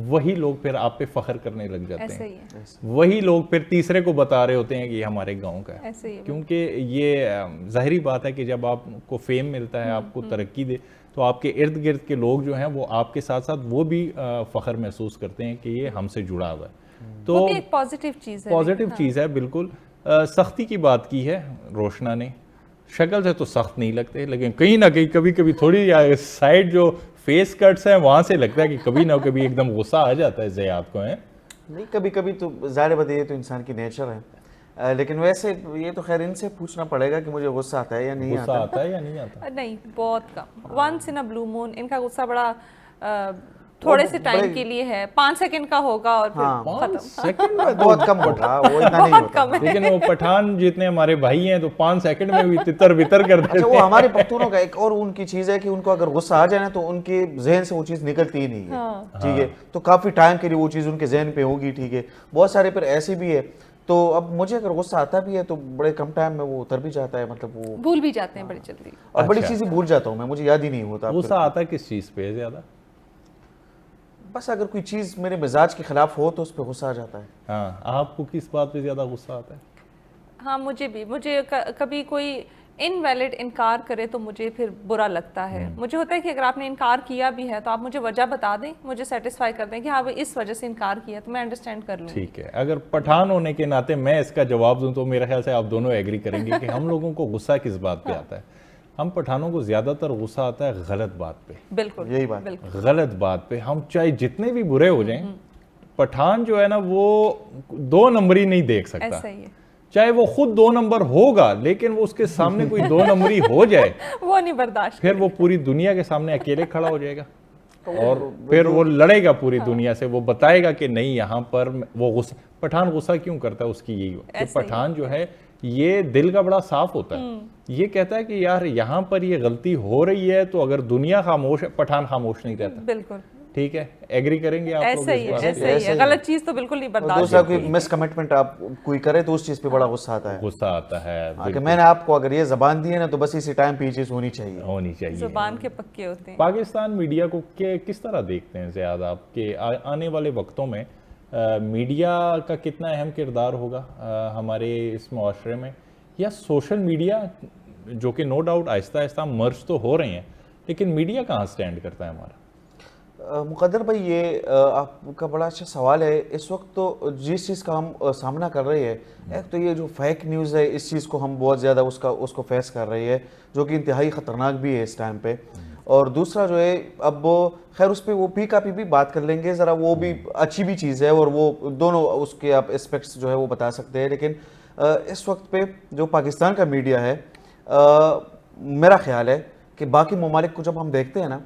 وہی لوگ پھر آپ پہ فخر کرنے لگ جاتے ہیں، وہی لوگ پھر تیسرے کو بتا رہے ہوتے ہیں کہ یہ ہمارے گاؤں کا ہے. کیونکہ یہ ظاہری بات ہے کہ جب آپ کو فیم ملتا ہے، آپ کو ترقی دے، تو آپ کے ارد گرد کے لوگ جو ہیں وہ آپ کے ساتھ ساتھ وہ بھی فخر محسوس کرتے ہیں کہ یہ ہم سے جڑا ہوا ہے. تو ایک پازیٹیو چیز ہے. بالکل سختی کی بات کی ہے روشنا نے، شکل سے تو سخت نہیں لگتے، لیکن کہیں نہ کہیں کبھی کبھی تھوڑی سائڈ جو فیس کٹس ہیں وہاں سے لگتا ہے کہ کبھی نہ کبھی ایک دم غصہ آ جاتا ہے زیاد کو. نہیں کبھی کبھی تو ظاہر بات یہ تو انسان کی نیچر ہے، لیکن ویسے یہ تو خیر ان سے پوچھنا پڑے گا کہ مجھے غصہ آتا ہے یا نہیں آتا. غصہ آتا ہے یا نہیں آتا؟ نہیں، بہت کم. ونس ان اے بلو مون ان کا غصہ بڑا تھوڑے سے ٹائم کے لیے ہے، 5 سیکنڈ کا ہوگا اور پھر ختم. بہت کم ہوگا، وہ اتنا نہیں ہوتا. لیکن وہ پٹھان جتنے ہمارے بھائی ہیں تو 5 سیکنڈ میں بھی تتر بتر کر دیتے ہیں. وہ ہمارے پختونوں کا ایک اور ان کی چیز ہے کہ ان کو اگر غصہ آ جائے نا تو ان کے ذہن سے وہ چیز نکلتی ہی نہیں ہے. ٹھیک ہے، تو کافی ٹائم کے لیے وہ چیز ان کے ذہن پہ ہوگی. ٹھیک ہے، بہت سارے پھر ایسے بھی ہے. تو اب مجھے اگر غصہ آتا بھی ہے تو بڑے کم ٹائم میں وہ اتر بھی جاتا ہے، مطلب وہ بھول بھی جاتے ہیں بڑی جلدی، اور بڑی چیزیں بھول جاتا ہوں میں، مجھے یاد ہی نہیں ہوتا. غصہ آتا ہے کس چیز پہ زیادہ؟ بس اگر کوئی چیز میرے مزاج کے خلاف ہو تو اس پہ غصہ آ جاتا ہے. ہاں، آپ کو کس بات پہ زیادہ غصہ آتا ہے؟ ہاں مجھے کبھی کوئی انویلڈ انکار کرے تو مجھے پھر برا لگتا ہے. مجھے ہوتا ہے کہ اگر آپ نے انکار کیا بھی ہے تو آپ مجھے وجہ بتا دیں، مجھے سیٹسفائی کر دیں کہ ہاں اس وجہ سے انکار کیا تو میں انڈرسٹینڈ کر لوں. ٹھیک ہے، اگر پٹھان ہونے کے ناطے میں اس کا جواب دوں تو میرے خیال سے آپ دونوں ایگری کریں گے کہ ہم لوگوں کو غصہ کس بات پہ آتا ہے. ہم پٹھانوں کو زیادہ تر غصہ آتا ہے غلط بات پہ. بالکل یہی بات، غلط بات پہ. ہم چاہے جتنے بھی برے ہو جائیں، پٹھان جو ہے نا وہ 2 نمبری نہیں دیکھ سکتا. ایسا ہی ہے، چاہے وہ خود 2 نمبر ہوگا لیکن وہ اس کے سامنے کوئی 2 نمبری ہو جائے وہ نہیں برداشت، پھر وہ پوری دنیا کے سامنے اکیلے کھڑا ہو جائے گا اور پھر وہ لڑے گا پوری دنیا سے. وہ بتائے گا کہ نہیں یہاں پر وہ غصہ. پٹھان غصہ کیوں کرتا ہے؟ اس کی یہی کہ پٹھان جو ہے یہ دل کا بڑا صاف ہوتا ہے. یہ کہتا ہے کہ یار یہاں پر یہ غلطی ہو رہی ہے تو اگر دنیا خاموش ہے پٹھان خاموش نہیں رہتا. بالکل ٹھیک ہے، ایگری کریں گے آپ لوگ؟ ایسا ہی ہے، غلط چیز تو بالکل نہیں برداشت. دوسرا کوئی مس کمٹمنٹ آپ کوئی کرے تو اس چیز پہ بڑا غصہ آتا ہے. غصہ آتا ہے کہ میں نے آپ کو اگر یہ زبان دی ہے نا تو بس اسی ٹائم پہ یہ چیز ہونی چاہیے. زبان کے پکے ہوتے ہیں. پاکستان میڈیا کو کس طرح دیکھتے ہیں زیادہ آپ کے آنے والے وقتوں میں؟ میڈیا کا کتنا اہم کردار ہوگا ہمارے اس معاشرے میں؟ یا سوشل میڈیا جو کہ نو ڈاؤٹ آہستہ آہستہ مرج تو ہو رہے ہیں، لیکن میڈیا کہاں سٹینڈ کرتا ہے ہمارا؟ مقدر بھائی یہ آپ کا بڑا اچھا سوال ہے. اس وقت تو جس چیز کا ہم سامنا کر رہے ہیں، ایک تو یہ جو فیک نیوز ہے اس چیز کو ہم بہت زیادہ اس کو فیس کر رہے ہیں، جو کہ انتہائی خطرناک بھی ہے اس ٹائم پہ. اور دوسرا جو ہے اب خیر اس پہ وہ پی کا پی بھی بات کر لیں گے ذرا، وہ بھی اچھی بھی چیز ہے اور وہ دونوں اس کے آپ اسپیکٹس جو ہے وہ بتا سکتے ہیں. لیکن اس وقت پہ جو پاکستان کا میڈیا ہے، میرا خیال ہے کہ باقی ممالک کو جب ہم دیکھتے ہیں نا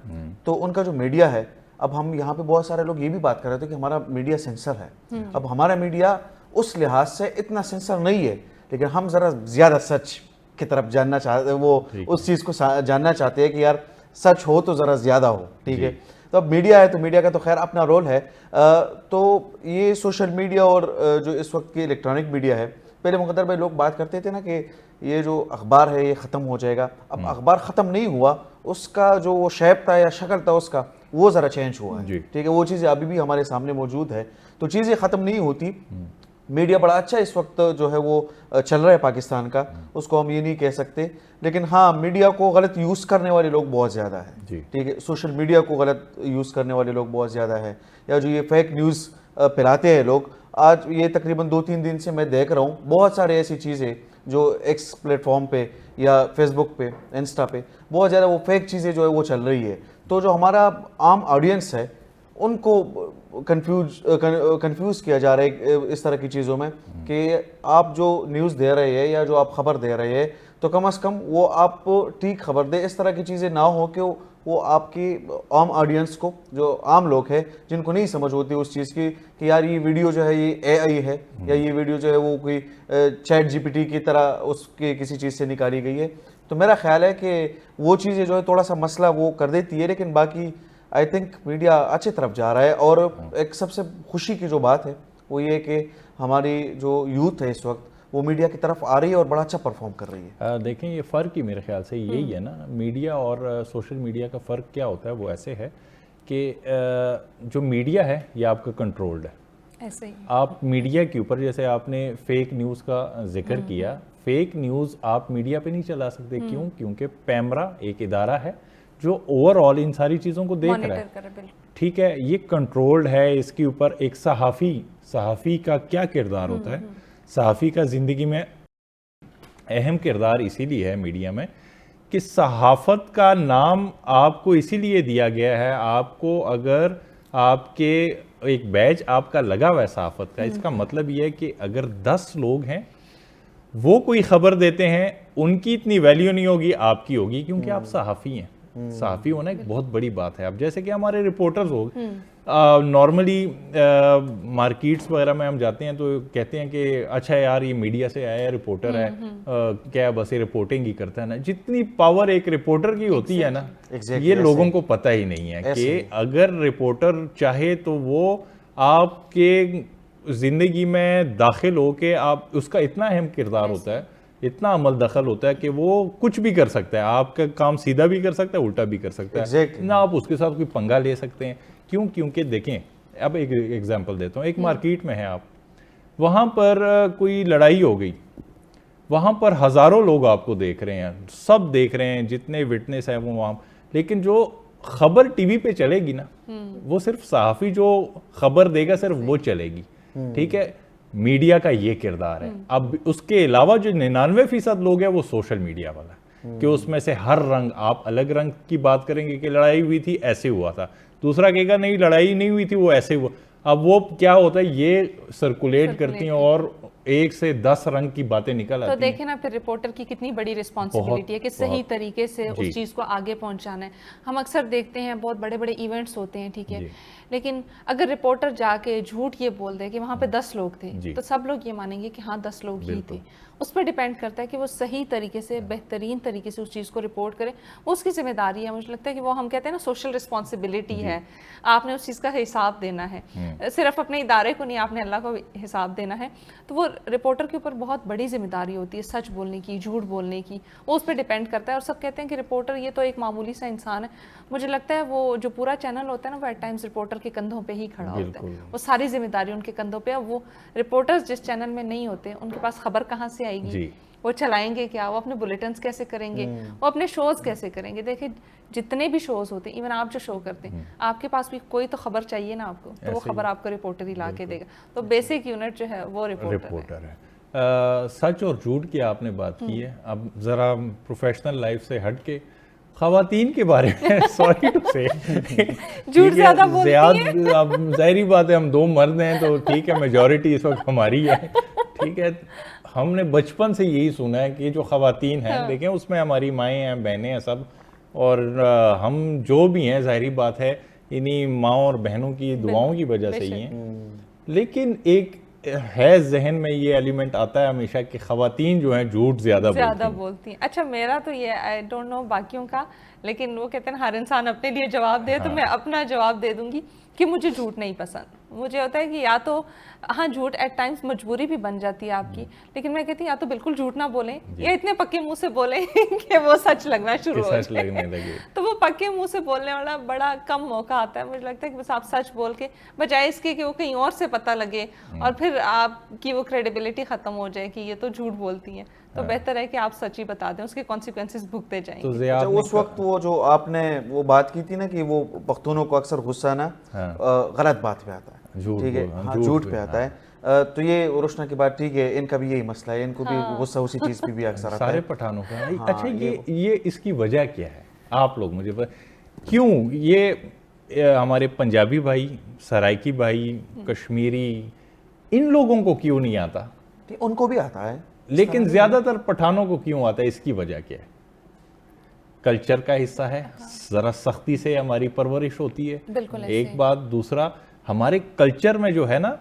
تو ان کا جو میڈیا ہے، اب ہم یہاں پہ بہت سارے لوگ یہ بھی بات کر رہے تھے کہ ہمارا میڈیا سینسر ہے. اب ہمارا میڈیا اس لحاظ سے اتنا سینسر نہیں ہے، لیکن ہم ذرا زیادہ سچ کی طرف جاننا چاہتے ہیں، وہ اس چیز کو جاننا چاہتے ہیں کہ یار سچ ہو تو ذرا زیادہ ہو. ٹھیک ہے، تو اب میڈیا ہے تو میڈیا کا تو خیر اپنا رول ہے. تو یہ سوشل میڈیا اور جو اس وقت کی الیکٹرانک میڈیا ہے، پہلے مقدر بھائی لوگ بات کرتے تھے نا کہ یہ جو اخبار ہے یہ ختم ہو جائے گا. اب اخبار ختم نہیں ہوا، اس کا جو وہ شیپ تھا یا شکل تھا اس کا وہ ذرا چینج ہوا ہے. ٹھیک ہے، وہ چیزیں ابھی بھی ہمارے سامنے موجود ہے، تو چیزیں ختم نہیں ہوتی. میڈیا بڑا اچھا اس وقت جو ہے وہ چل رہا ہے پاکستان کا، اس کو ہم یہ نہیں کہہ سکتے. لیکن ہاں میڈیا کو غلط یوز کرنے والے لوگ بہت زیادہ ہیں. ٹھیک ہے، سوشل میڈیا کو غلط یوز کرنے والے لوگ بہت زیادہ ہیں، یا جو یہ فیک نیوز پھیلاتے ہیں لوگ. آج یہ تقریباً 2-3 دن سے میں دیکھ رہا ہوں بہت سارے ایسی چیزیں جو ایکس پلیٹ فارم پہ یا فیس بک پہ، انسٹا پہ بہت زیادہ وہ فیک چیزیں جو ہے وہ چل رہی ہے. تو جو ہمارا عام آڈینس ہے ان کو کنفیوز کیا جا رہا ہے اس طرح کی چیزوں میں کہ آپ جو نیوز دے رہے ہیں یا جو آپ خبر دے رہے ہیں تو کم از کم وہ آپ ٹھیک خبر دیں. اس طرح کی چیزیں نہ ہو کہ وہ آپ کی عام آڈینس کو، جو عام لوگ ہیں جن کو نہیں سمجھ ہوتی اس چیز کی کہ یار یہ ویڈیو جو ہے یہ اے آئی ہے یا یہ ویڈیو جو ہے وہ کوئی چیٹ جی پی ٹی کی طرح اس کی کسی چیز سے نکالی گئی ہے. تو میرا خیال ہے کہ وہ چیزیں جو ہے تھوڑا سا مسئلہ وہ کر دیتی ہے. لیکن باقی آئی تھنک میڈیا اچھی طرف جا رہا ہے. اور ایک سب سے خوشی کی جو بات ہے وہ یہ کہ ہماری جو یوتھ ہے اس وقت وہ میڈیا کی طرف آ رہی ہے اور بڑا اچھا پرفارم کر رہی ہے. دیکھیں یہ فرق ہی میرے خیال سے یہی ہے نا, میڈیا اور سوشل میڈیا کا فرق کیا ہوتا ہے, وہ ایسے ہے کہ جو میڈیا ہے یہ آپ کا کنٹرولڈ ہے. ایسے ہی آپ میڈیا کے اوپر, جیسے آپ نے فیک نیوز کا ذکر کیا, فیک نیوز آپ میڈیا پہ نہیں چلا سکتے. کیوں؟ کیونکہ پیمرا ایک ادارہ ہے جو اوور آل ان ساری چیزوں کو دیکھ رہا ہے. ٹھیک ہے, یہ کنٹرولڈ ہے. اس کے اوپر ایک صحافی کا کیا کردار ہوتا ہے؟ صحافی کا زندگی میں اہم کردار اسی لیے ہے میڈیا میں کہ صحافت کا نام آپ کو اسی لیے دیا گیا ہے. آپ کو اگر آپ کے ایک بیج آپ کا لگا ہوا ہے صحافت کا, اس کا مطلب یہ ہے کہ اگر 10 لوگ ہیں وہ کوئی خبر دیتے ہیں, ان کی اتنی ویلیو نہیں ہوگی, آپ کی ہوگی, کیونکہ آپ صحافی ہیں. صحافی ہونا ایک بہت بڑی بات ہے. اب جیسے کہ ہمارے رپورٹرز ہو, نارملی مارکیٹس وغیرہ میں ہم جاتے ہیں تو کہتے ہیں کہ اچھا یار یہ میڈیا سے آیا ہے, رپورٹر ہے, کیا بس یہ رپورٹنگ ہی کرتا ہے نا. جتنی پاور ایک رپورٹر کی ہوتی ہے نا, یہ لوگوں کو پتہ ہی نہیں ہے کہ اگر رپورٹر چاہے تو وہ آپ کے زندگی میں داخل ہو کے آپ, اس کا اتنا اہم کردار ہوتا ہے, اتنا عمل دخل ہوتا ہے کہ وہ کچھ بھی کر سکتا ہے. آپ کا کام سیدھا بھی کر سکتا ہے, الٹا بھی کر سکتا ہے. نہ آپ اس کے ساتھ کوئی پنگا لے سکتے ہیں. کیوں؟ کیونکہ دیکھیں, اب ایک ایگزامپل دیتا ہوں. ایک مارکیٹ میں ہیں آپ, وہاں پر کوئی لڑائی ہو گئی, وہاں پر ہزاروں لوگ آپ کو دیکھ رہے ہیں, سب دیکھ رہے ہیں, جتنے وٹنس ہیں وہ وہاں, لیکن جو خبر ٹی وی پہ چلے گی نا, وہ صرف صحافی جو خبر دے گا صرف وہ چلے گی. ٹھیک ہے, میڈیا کا یہ کردار ہے. اب اس کے علاوہ جو 99% لوگ ہیں وہ سوشل میڈیا والا ہے, کہ اس میں سے ہر رنگ, آپ الگ رنگ کی بات کریں گے کہ لڑائی ہوئی تھی ایسے ہوا تھا, دوسرا کہے گا نہیں لڑائی نہیں ہوئی تھی وہ ایسے ہوا. اب وہ کیا ہوتا ہے, یہ سرکولیٹ کرتی ہیں اور 1 سے 10 رنگ کی باتیں نکل آتی ہیں. تو دیکھیں نا پھر رپورٹر کی کتنی بڑی رسپانسبلٹی ہے کہ صحیح طریقے سے اس چیز کو آگے پہنچانا ہے. ہم اکثر دیکھتے ہیں بہت بڑے بڑے ایونٹس ہوتے ہیں, ٹھیک ہے, لیکن اگر رپورٹر جا کے جھوٹ یہ بول دے کہ وہاں پہ 10 لوگ تھے, تو سب لوگ یہ مانیں گے کہ ہاں 10 لوگ ہی تھے. اس پہ ڈیپینڈ کرتا ہے کہ وہ صحیح طریقے سے, بہترین طریقے سے اس چیز کو رپورٹ کرے. وہ اس کی ذمہ داری ہے. مجھے لگتا ہے کہ وہ ہم کہتے ہیں نا سوشل رسپانسبلٹی ہے, آپ نے اس چیز کا حساب دینا ہے, صرف اپنے ادارے کو نہیں, آپ نے اللہ کو حساب دینا ہے. تو وہ رپورٹر کے اوپر بہت بڑی ذمہ داری ہوتی ہے, سچ بولنے کی, جھوٹ بولنے کی. وہ اس پہ ڈیپینڈ کرتا ہے. اور سب کہتے ہیں کہ رپورٹر یہ تو ایک معمولی سا انسان ہے. مجھے لگتا ہے وہ جو پورا چینل ہوتا ہے نا, وہ ایٹ ٹائمز رپورٹر کے کندھوں پہ ہی کھڑا ہوتا ہے. وہ ساری ذمہ داری ان کے کندھوں پہ ہے. وہ رپورٹرز جس چینل میں نہیں ہوتے, ان کے پاس خبر کہاں سے آئے گی, وہ چلائیں گے کیا, وہ اپنے بلیٹنز کیسے کریں گے, وہ اپنے شوز کیسے کریں گے. دیکھیں جتنے بھی شوز ہوتے ہیں, ایون آپ جو شو کرتے ہیں, آپ کے پاس بھی کوئی تو خبر چاہیے نا آپ کو, تو وہ خبر آپ کو رپورٹر ہی لا کے دے گا. تو بیسک یونٹ جو ہے وہ رپورٹر ہے. سچ اور جھوٹ کی آپ نے بات کی ہے. اب ذرا پروفیشنل لائف سے ہٹ کے خواتین کے بارے میں, سوری ٹو سے, جھوٹ زیادہ بولتی ہیں. اب ظاہری بات ہے ہم 2 مرد ہیں تو ٹھیک ہے, میجورٹی اس وقت ہماری ہے. ٹھیک ہے, ہم نے بچپن سے یہی سنا ہے کہ جو خواتین ہیں, دیکھیں اس میں ہماری مائیں ہیں, بہنیں ہیں سب, اور ہم جو بھی ہیں ظاہری بات ہے انہی ماں اور بہنوں کی دعاؤں کی وجہ سے ہی ہیں. لیکن ایک ہے ذہن میں یہ ایلیمنٹ آتا ہے ہمیشہ کہ خواتین جو ہیں جھوٹ زیادہ بولتی ہیں. اچھا میرا تو یہ آئی ڈونٹ نو باقیوں کا, لیکن وہ کہتے ہیں ہر انسان اپنے لیے جواب دے, تو میں اپنا جواب دے دوں گی کہ مجھے جھوٹ نہیں پسند. مجھے ہوتا ہے کہ یا تو ہاں جھوٹ ایٹ ٹائمز مجبوری بھی بن جاتی ہے آپ کی, لیکن میں کہتی ہوں یا تو بالکل جھوٹ نہ بولیں, یا اتنے پکے منہ سے بولیں کہ وہ سچ لگنا شروع ہو جائے. تو وہ پکے منہ سے بولنے والا بڑا کم موقع آتا ہے. مجھے لگتا ہے کہ بس آپ سچ بول کے, بجائے اس کے کہ وہ کہیں اور سے پتہ لگے اور پھر آپ کی وہ کریڈیبلٹی ختم ہو جائے کہ یہ تو جھوٹ بولتی ہیں, تو بہتر ہے کہ آپ سچ ہی بتا دیں, اس کے کانسیکوینسز بھگتے جائیں گے. اس وقت وہ جو آپ نے وہ بات کی تھی نا کہ وہ پختونوں کو اکثر غصہ نا غلط بات پہ آتا ہے, ٹھیک ہے, جھوٹ پہ آتا ہے. تو یہ روشنا کی بات ٹھیک ہے, ان کا بھی یہی مسئلہ ہے, ان کو بھی غصہ اسی چیز پہ بھی اکثر آتا ہے, سارے پٹھانوں کا. اچھا یہ اس کی وجہ کیا ہے, آپ لوگ مجھے کیوں یہ ہمارے پنجابی بھائی, سرائکی بھائی, کشمیری, ان لوگوں کو کیوں نہیں آتا؟ ان کو بھی آتا ہے, لیکن زیادہ تر پٹھانوں کو کیوں آتا ہے؟ اس کی وجہ کیا ہے؟ کلچر کا حصہ ہے, ذرا سختی سے ہماری پرورش ہوتی ہے, ایک بات. دوسرا ہمارے کلچر میں جو ہے نا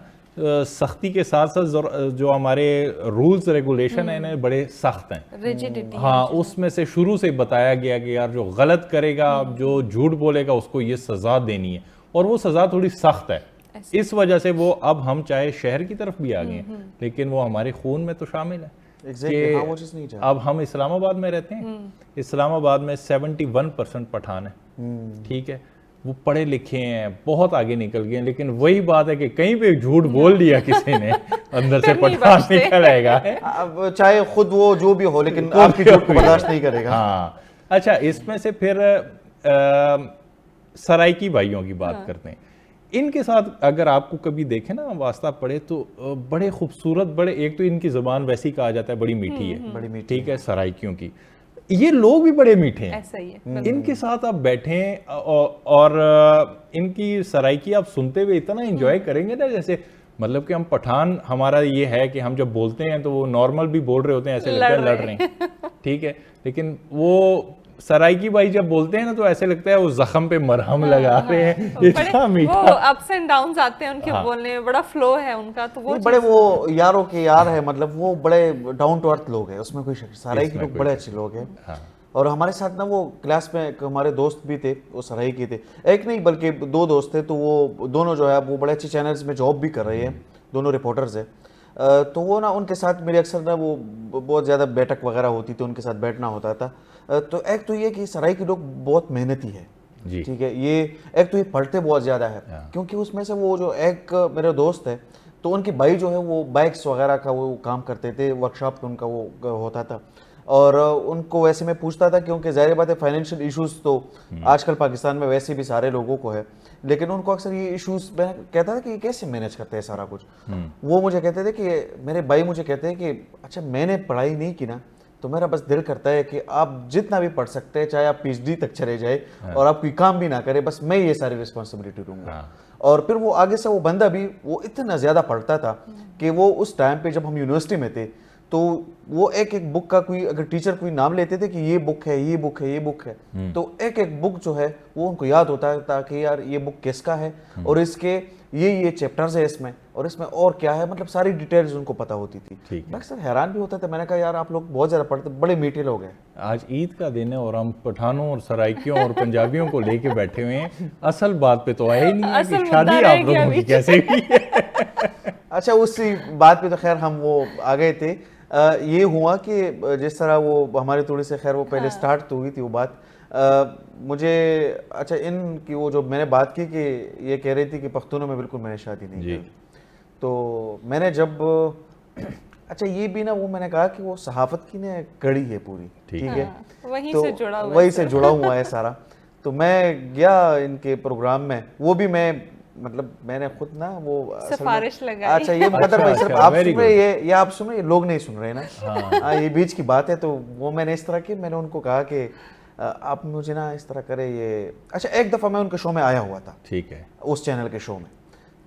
سختی کے ساتھ ساتھ جو ہمارے رولز ریگولیشن ہیں بڑے سخت ہیں. ہاں, اس میں سے شروع سے بتایا گیا کہ یار جو غلط کرے گا, جو جھوٹ بولے گا, اس کو یہ سزا دینی ہے, اور وہ سزا تھوڑی سخت ہے. اس وجہ سے وہ اب ہم چاہے شہر کی طرف بھی آ گئے ہیں لیکن وہ ہمارے خون میں تو شامل ہے کہ اب ہم اسلام آباد میں رہتے ہیں. اسلام آباد میں 71% پٹھان ہیں, ٹھیک ہے, وہ پڑھے لکھے ہیں, بہت آگے نکل گئے ہیں, لیکن وہی بات ہے کہ کہیں پہ جھوٹ بول دیا کسی نے اندر سے پٹھان نکل آئے گا, چاہے خود وہ جو بھی ہو لیکن آپ کی جھوٹ کو برداشت نہیں کرے گا. ہاں اچھا, اس میں سے پھر سرائکی بھائیوں کی بات کرتے ہیں. ان کے ساتھ اگر آپ کو کبھی دیکھیں نا واسطہ پڑے تو بڑے خوبصورت, بڑے, ایک تو ان کی زبان ویسی کہا جاتا ہے بڑی میٹھی ہے, ٹھیک ہے, سرائکیوں کی, یہ لوگ بھی بڑے میٹھے ہیں. ان کے ساتھ آپ بیٹھیں اور ان کی سرائکی آپ سنتے ہوئے اتنا انجوائے کریں گے نا, جیسے مطلب کہ ہم پٹھان, ہمارا یہ ہے کہ ہم جب بولتے ہیں تو وہ نارمل بھی بول رہے ہوتے ہیں, ایسے لگتا ہے لڑ رہے ہیں, ٹھیک ہے, لیکن وہ سرائکی بھائی جب بولتے ہیں نا تو ایسے لگتا ہے وہ زخم پہ مرہم لگا رہے ہیں, اتنا میٹھا. وہ اپس اینڈ ڈاؤنز آتے ہیں ان کے بولنے میں, بڑا فلو ہے ان کا, تو وہ بڑے وہ یاروں کے یار ہے, مطلب وہ بڑے ڈاؤن ٹو ارتھ لوگ ہیں, اس میں کوئی شک, سرائکی لوگ بڑے اچھے لوگ ہیں. اور ہمارے ساتھ نا وہ کلاس میں ہمارے دوست بھی تھے, وہ سرائکی تھے, ایک نہیں بلکہ 2 دوست تھے, تو وہ دونوں جو ہے وہ بڑے اچھے چینلز میں جاب بھی کر رہے ہیں, دونوں رپورٹرز ہیں. تو وہ نا ان کے ساتھ میری اکثر نا وہ بہت زیادہ بیٹھک وغیرہ ہوتی تھی, ان کے ساتھ بیٹھنا ہوتا تھا. تو ایک تو یہ کہ سرائکی لوگ بہت محنتی ہے, ٹھیک ہے, یہ ایک تو یہ پڑھتے بہت زیادہ ہے, کیونکہ اس میں سے وہ جو ایک میرے دوست ہے تو ان کے بھائی جو ہے وہ بائکس وغیرہ کا وہ کام کرتے تھے, ورکشاپ پہ ان کا وہ ہوتا تھا, اور ان کو ویسے میں پوچھتا تھا کیونکہ ظاہر بات ہے فائنینشیل ایشوز تو آج کل پاکستان میں ویسے بھی سارے لوگوں کو ہے, لیکن ان کو اکثر یہ ایشوز, میں کہتا تھا کہ یہ کیسے مینیج کرتے ہیں سارا کچھ. وہ مجھے کہتے تھے کہ میرے بھائی مجھے کہتے ہیں کہ اچھا میں نے پڑھائی نہیں کی نا, تو میرا بس دل کرتا ہے کہ آپ جتنا بھی پڑھ سکتے ہیں, چاہے آپ PhD تک چلے جائے اور آپ کوئی کام بھی نہ کرے, بس میں یہ ساری رسپانسبلٹی لوں گا. اور پھر وہ آگے سے وہ بندہ بھی وہ اتنا زیادہ پڑھتا تھا کہ وہ اس ٹائم پہ جب ہم یونیورسٹی میں تھے تو وہ ایک بک کا کوئی اگر ٹیچر کوئی نام لیتے تھے کہ یہ بک ہے, یہ بک ہے, یہ بک ہے, تو ایک بک جو ہے وہ ان کو یاد ہوتا ہے تاکہ یار یہ بک کس کا ہے اور اس کے یہ چیپٹرز ہے اس میں, اور اس میں اور کیا ہے, مطلب ساری ڈیٹیلز ان کو پتہ ہوتی تھی. میں اکثر حیران بھی ہوتا تھا, میں نے کہا یار آپ لوگ بہت زیادہ پڑھتے, بڑے میٹھے لوگ ہیں. آج عید کا دن ہے اور ہم پٹھانوں اور سرائکیوں اور پنجابیوں کو لے کے بیٹھے ہوئے ہیں, اصل بات پہ تو آیا ہی نہیں ہے کہ شادی آپ لوگوں کی کیسے ہوئی ہے. اچھا اسی بات پہ تو خیر ہم وہ آ گئے تھے. یہ ہوا کہ جس طرح وہ ہمارے تھوڑی سے خیر وہ پہلے سٹارٹ تو ہوئی تھی وہ بات, مجھے اچھا ان کی وہ جو میں نے بات کی کہ یہ کہہ رہی تھی کہ پختونوں میں بالکل میں نے شادی نہیں کی, تو میں نے جب اچھا یہ بھی نا وہ میں نے کہا کہ وہ صحافت کی نا کڑی ہے پوری, ٹھیک ہے, تو وہی سے جڑا ہوا ہے سارا. تو میں گیا ان کے پروگرام میں, وہ بھی میں مطلب میں نے خود نا وہ سفارش لگائی. اچھا یہ مقدر بھائی صرف آپ سن رہے ہیں, یہ آپ سن رہے ہیں, لوگ نہیں سن رہے نا, ہاں یہ بیچ کی بات ہے. تو وہ میں نے اس طرح کی, میں نے ان کو کہا کہ آپ مجھے نا اس طرح کرے یہ. اچھا ایک دفعہ میں ان کے شو میں آیا ہوا تھا, ٹھیک ہے, اس چینل کے شو میں,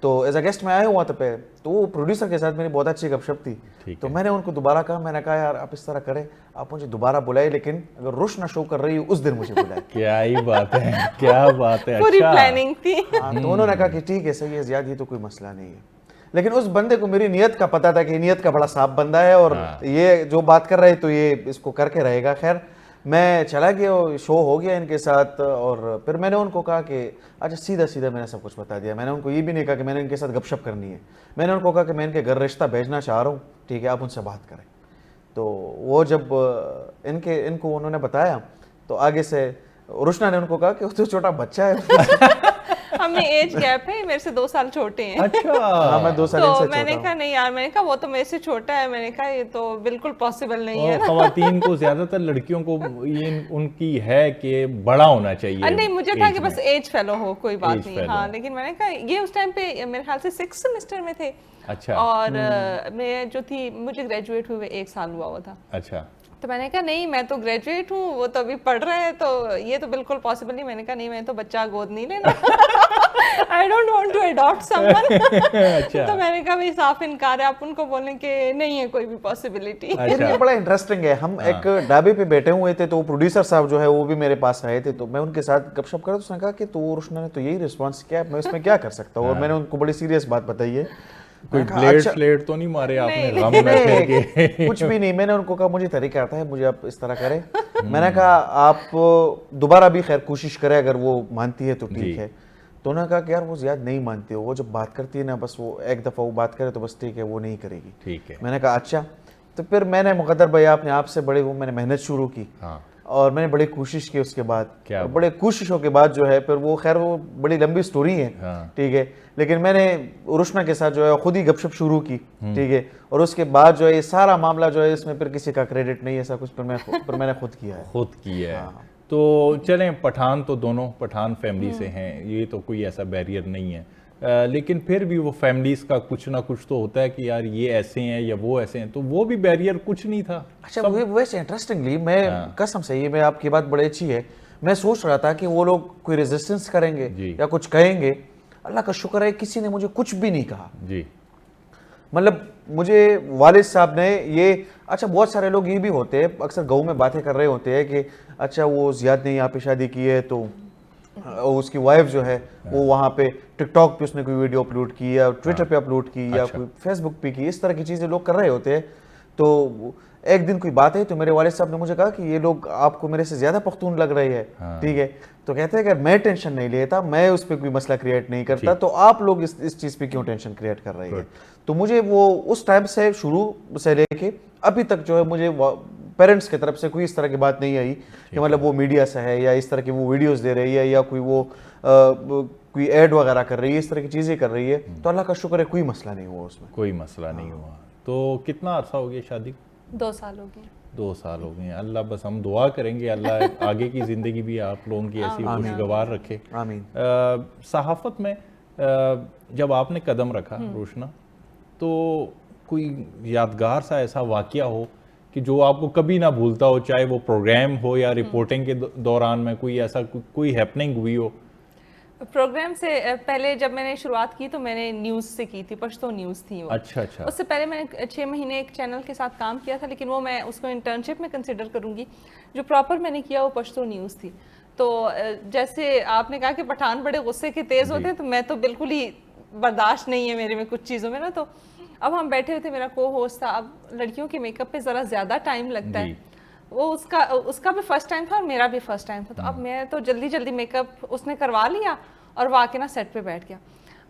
تو ایز اے گیسٹ میں آیا ہوا تھا پہ, تو وہ پروڈیوسر کے ساتھ میری بہت اچھی گپ شپ تھی. تو میں نے ان کو دوبارہ کہا, میں نے کہا یار آپ اس طرح کریں, آپ مجھے دوبارہ بلائے, لیکن اگر روشنا شو کر رہی ہو اس دن مجھے بلائے. کیا ہی بات ہے, کیا بات ہے, پوری پلاننگ تھی. تو انہوں نے کہا کہ ٹھیک ہے صحیح ہے زیاد, یہ تو کوئی مسئلہ نہیں ہے. لیکن اس بندے کو میری نیت کا پتہ تھا کہ نیت کا بڑا صاف بندہ ہے, اور یہ جو بات کر رہے تو یہ اس کو کر کے رہے گا. خیر میں چلا گیا, شو ہو گیا ان کے ساتھ, اور پھر میں نے ان کو کہا کہ اچھا سیدھا میں نے سب کچھ بتا دیا. میں نے ان کو یہ بھی نہیں کہا کہ میں نے ان کے ساتھ گپ شپ کرنی ہے, میں نے ان کو کہا کہ میں ان کے گھر رشتہ بھیجنا چاہ رہا ہوں, ٹھیک ہے, آپ ان سے بات کریں. تو وہ جب ان کو انہوں نے بتایا تو آگے سے روشنا نے ان کو کہا کہ وہ تو چھوٹا بچہ ہے, ہمیں ایج گیپ ہے, میرے سے 2 سال چھوٹے ہیں. اچھا میں 2 سال ان سے چھوٹا ہوں. میں نے کہا نہیں یار, میں نے کہا وہ تو میرے سے چھوٹا ہے, میں نے کہا یہ تو بالکل پاسبل نہیں ہے. خواتین کو زیادہ تر لڑکیوں کو یہ ان کی ہے کہ بڑا ہونا چاہیے. نہیں مجھے تھا کہ بس ایج فیلو ہو, کوئی بات نہیں, ہاں, لیکن میں نے کہا یہ اس ٹائم پہ میرے خیال سے 6th سیمسٹر میں تھے. اچھا, اور میں جو تھی مجھے گریجویٹ ہوئے 1 سال ہوا تھا. اچھا, تو میں نے کہا نہیں میں تو گریجویٹ ہوں, وہ تو ابھی پڑھ رہے ہیں, تو یہ تو بالکل پاسبل نہیں. میں نے کہا نہیں میں تو بچہ گود نہیں لینا, I don't want to adopt someone. تو میں نے کہا بھائی صاف انکار ہے, آپ ان کو بولیں کہ نہیں ہے کوئی بھی پاسبلٹی. یہ بڑا انٹرسٹنگ ہے. ہم ایک ڈھابے پہ بیٹھے ہوئے تھے, تو پروڈیوسر صاحب جو ہے وہ بھی میرے پاس آئے تھے, تو میں ان کے ساتھ گپ شپ کر رہا, تو اس نے کہا کہ تو روشنا نے تو یہی رسپانس کیا, میں اس میں کیا کر سکتا ہوں. اور میں نے ان کو بڑی سیریس بات بتائی ہے, کوئی بلیڈ تو نہیں مارے آپ نے غم میں پھر کے, کچھ بھی نہیں. میں نے ان کو کہا مجھے طریقہ آتا ہے, مجھے آپ اس طرح کریں. میں نے کہا آپ دوبارہ بھی خیر کوشش کریں, اگر وہ مانتی ہے تو ٹھیک ہے. تو انہوں نے کہا کہ یار وہ زیاد نہیں مانتی ہو, وہ جب بات کرتی ہے نا بس وہ ایک دفعہ وہ بات کرے تو بس ٹھیک ہے, وہ نہیں کرے گی. ٹھیک ہے. میں نے کہا اچھا. تو پھر میں نے مقدر بھائی اپنے آپ سے بڑے وہ میں نے محنت شروع کی, اور میں نے بڑی کوشش کی اس کے بعد, بڑے کوششوں کے بعد جو ہے پھر وہ خیر وہ بڑی لمبی سٹوری ہے, ٹھیک ہے, لیکن میں نے روشنا کے ساتھ جو ہے خود ہی گپ شپ شروع کی, ٹھیک ہے, اور اس کے بعد جو ہے یہ سارا معاملہ جو ہے اس میں پھر کسی کا کریڈٹ نہیں, ایسا کچھ پھر میں نے خود کیا ہے. خود کیا ہے. تو چلیں, پٹھان تو دونوں پٹھان فیملی سے ہیں, یہ تو کوئی ایسا بیریئر نہیں ہے, لیکن پھر بھی وہ فیملیز کا کچھ نہ کچھ تو ہوتا ہے کہ یار یہ ایسے ہیں یا وہ ایسے ہیں, تو وہ بھی بیریئر کچھ نہیں تھا. اچھا ویسے انٹرسٹنگلی میں قسم سے, یہ میں آپ کی بات بڑی اچھی ہے, میں سوچ رہا تھا کہ وہ لوگ کوئی ریزسٹنس کریں گے یا کچھ کہیں گے. اللہ کا شکر ہے کسی نے مجھے کچھ بھی نہیں کہا. جی مطلب مجھے والد صاحب نے یہ, اچھا بہت سارے لوگ یہ بھی ہوتے ہیں اکثر گاؤں میں باتیں کر رہے ہوتے ہیں کہ اچھا وہ زیاد نے یہاں پہ شادی کی ہے تو اس کی وائف جو ہے وہ وہاں پہ ٹک ٹاک پہ اس نے کوئی ویڈیو اپلوڈ کی یا ٹویٹر پہ اپلوڈ کی یا کوئی فیس بک پہ کی, اس طرح کی چیزیں لوگ کر رہے ہوتے ہیں. تو ایک دن کوئی بات ہے تو میرے والد صاحب نے مجھے کہا کہ یہ لوگ آپ کو میرے سے زیادہ پختون لگ رہے ہیں, ٹھیک ہے, تو کہتے ہیں کہ میں ٹینشن نہیں لیتا, میں اس پہ کوئی مسئلہ کریٹ نہیں کرتا, تو آپ لوگ اس چیز پہ کیوں ٹینشن کریٹ کر رہے ہیں. تو مجھے وہ اس ٹائم سے شروع سے لے کے ابھی تک جو ہے مجھے پیرنٹس کی طرف سے کوئی اس طرح کی بات نہیں آئی کہ مطلب وہ میڈیا سے ہے یا اس طرح کی وہ ویڈیوز دے رہی ہے یا کوئی وہ کوئی ایڈ وغیرہ کر رہی ہے, اس طرح کی چیزیں کر رہی ہے. تو اللہ کا شکر ہے کوئی مسئلہ نہیں ہوا اس میں, کوئی مسئلہ نہیں ہوا. تو کتنا عرصہ ہو گیا شادی؟ 2 سال ہو گئے. 2 سال ہو گئے ہیں. اللہ بس ہم دعا کریں گے اللہ آگے کی زندگی بھی آپ لوگوں کی ایسی خوشگوار رکھے. آمین. صحافت میں جب آپ نے قدم رکھا روشنا, تو کوئی یادگار سا ایسا واقعہ ہو کہ جو آپ کو کبھی نہ بھولتا ہو, چاہے وہ پروگرام ہو یا رپورٹنگ کے دوران میں کوئی ایسا کوئی ہیپننگ ہوئی ہو؟ پروگرام سے پہلے جب میں نے شروعات کی تو میں نے نیوز سے کی تھی, پشتو نیوز تھی وہ. اچھا اچھا. اس سے پہلے میں نے 6 مہینے ایک چینل کے ساتھ کام کیا تھا, لیکن وہ میں اس کو انٹرنشپ میں کنسیڈر کروں گی. جو پراپر میں نے کیا وہ پشتو نیوز تھی. تو جیسے آپ نے کہا کہ پٹھان بڑے غصے کے تیز ہوتے ہیں, تو میں تو بالکل ہی برداشت نہیں ہے میرے میں کچھ چیزوں میں نا. تو اب ہم بیٹھے ہوئے تھے, میرا کو ہوسٹ تھا. اب لڑکیوں کے میک اپ پہ ذرا زیادہ ٹائم لگتا ہے, وہ اس کا بھی فرسٹ ٹائم تھا اور میرا بھی فرسٹ ٹائم تھا. تو اب میں تو جلدی میک اپ اس نے کروا لیا اور وہ آ کے نا سیٹ پہ بیٹھ گیا.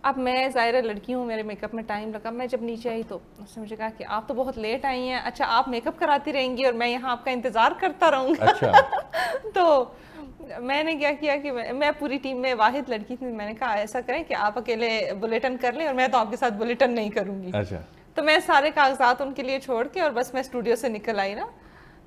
اب میں ظاہر لڑکی ہوں, میرے میک اپ میں ٹائم لگا. میں جب نیچے آئی تو اس نے مجھے کہا کہ آپ تو بہت لیٹ آئی ہیں, اچھا آپ میک اپ کراتی رہیں گی اور میں یہاں آپ کا انتظار کرتا رہوں گا. تو میں نے کیا کیا کہ میں پوری ٹیم میں واحد لڑکی تھی. میں نے کہا ایسا کریں کہ آپ اکیلے بلیٹن کر لیں اور میں تو آپ کے ساتھ بلیٹن نہیں کروں گی. تو میں سارے کاغذات ان کے لیے چھوڑ کے اور بس میں اسٹوڈیو سے نکل آئی نا.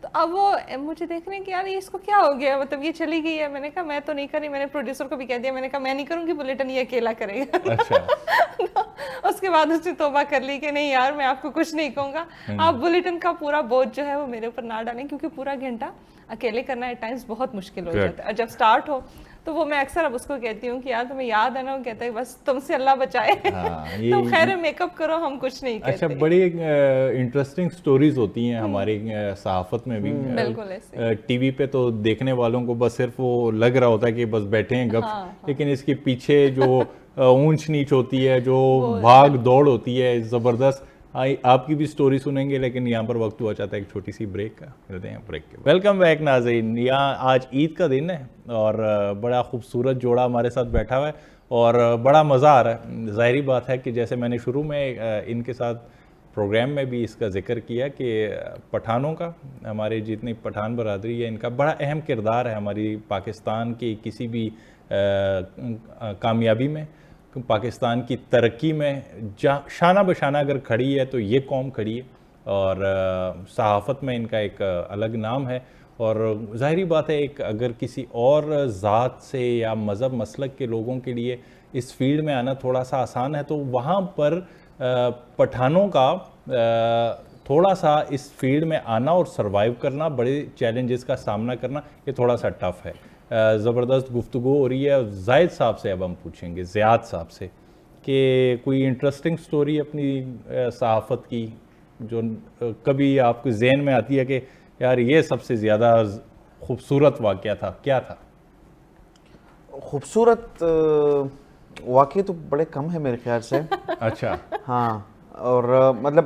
تو اب وہ مجھے دیکھ رہے ہیں کہ یار اس کو کیا ہو گیا, مطلب یہ چلی گئی ہے. میں نے کہا میں تو نہیں کری, میں نے پروڈیوسر کو بھی کہہ دیا, میں نے کہا میں نہیں کروں گی بلیٹن, یہ اکیلا کرے گا. اس کے بعد اس نے توبہ کر لی کہ نہیں یار میں آپ کو کچھ نہیں کہوں گا, آپ بلیٹن کا پورا بوجھ جو ہے وہ میرے اوپر نہ ڈالیں, کیونکہ پورا گھنٹہ اکیلے کرنا ایٹ ٹائمز بہت مشکل ہو جاتا ہے. اور جب سٹارٹ ہو تو وہ میں اکثر اب اس کو کہتی ہوں کہ یار تمہیں یاد ہے نا, وہ کہتا ہے بس تم سے اللہ بچائے, تم خیر میک اپ کرو, ہم کچھ نہیں کہتے. اچھا, بڑی انٹرسٹنگ سٹوریز ہوتی ہیں ہماری صحافت میں بھی. ٹی وی پہ تو دیکھنے والوں کو بس صرف وہ لگ رہا ہوتا ہے کہ بس بیٹھے ہیں گپ, لیکن اس کے پیچھے جو اونچ نیچ ہوتی ہے, جو بھاگ دوڑ ہوتی ہے زبردست, آپ کی بھی سٹوری سنیں گے. لیکن یہاں پر وقت ہوا چاہتا ہے ایک چھوٹی سی بریک کا, ملتے ہیں بریک کے. ویلکم بیک ناظرین. یہاں آج عید کا دن ہے اور بڑا خوبصورت جوڑا ہمارے ساتھ بیٹھا ہوا ہے اور بڑا مزہ آ رہا ہے. ظاہری بات ہے کہ جیسے میں نے شروع میں ان کے ساتھ پروگرام میں بھی اس کا ذکر کیا کہ پٹھانوں کا, ہمارے جتنی پٹھان برادری ہے, ان کا بڑا اہم کردار ہے ہماری پاکستان کی کسی بھی کامیابی میں, پاکستان کی ترقی میں. شانہ بشانہ اگر کھڑی ہے تو یہ قوم کھڑی ہے, اور صحافت میں ان کا ایک الگ نام ہے. اور ظاہری بات ہے ایک اگر کسی اور ذات سے یا مذہب مسلک کے لوگوں کے لیے اس فیلڈ میں آنا تھوڑا سا آسان ہے, تو وہاں پر پٹھانوں کا تھوڑا سا اس فیلڈ میں آنا اور سروائیو کرنا, بڑے چیلنجز کا سامنا کرنا, یہ تھوڑا سا ٹف ہے. زبردست گفتگو ہو رہی ہے. زاہد صاحب سے اب ہم پوچھیں گے, زیاد صاحب سے, کہ کوئی انٹرسٹنگ سٹوری اپنی صحافت کی جو کبھی آپ کو ذہن میں آتی ہے کہ یار یہ سب سے زیادہ خوبصورت واقعہ تھا, کیا تھا؟ خوبصورت واقعے تو بڑے کم ہیں میرے خیال سے. اچھا. ہاں, اور مطلب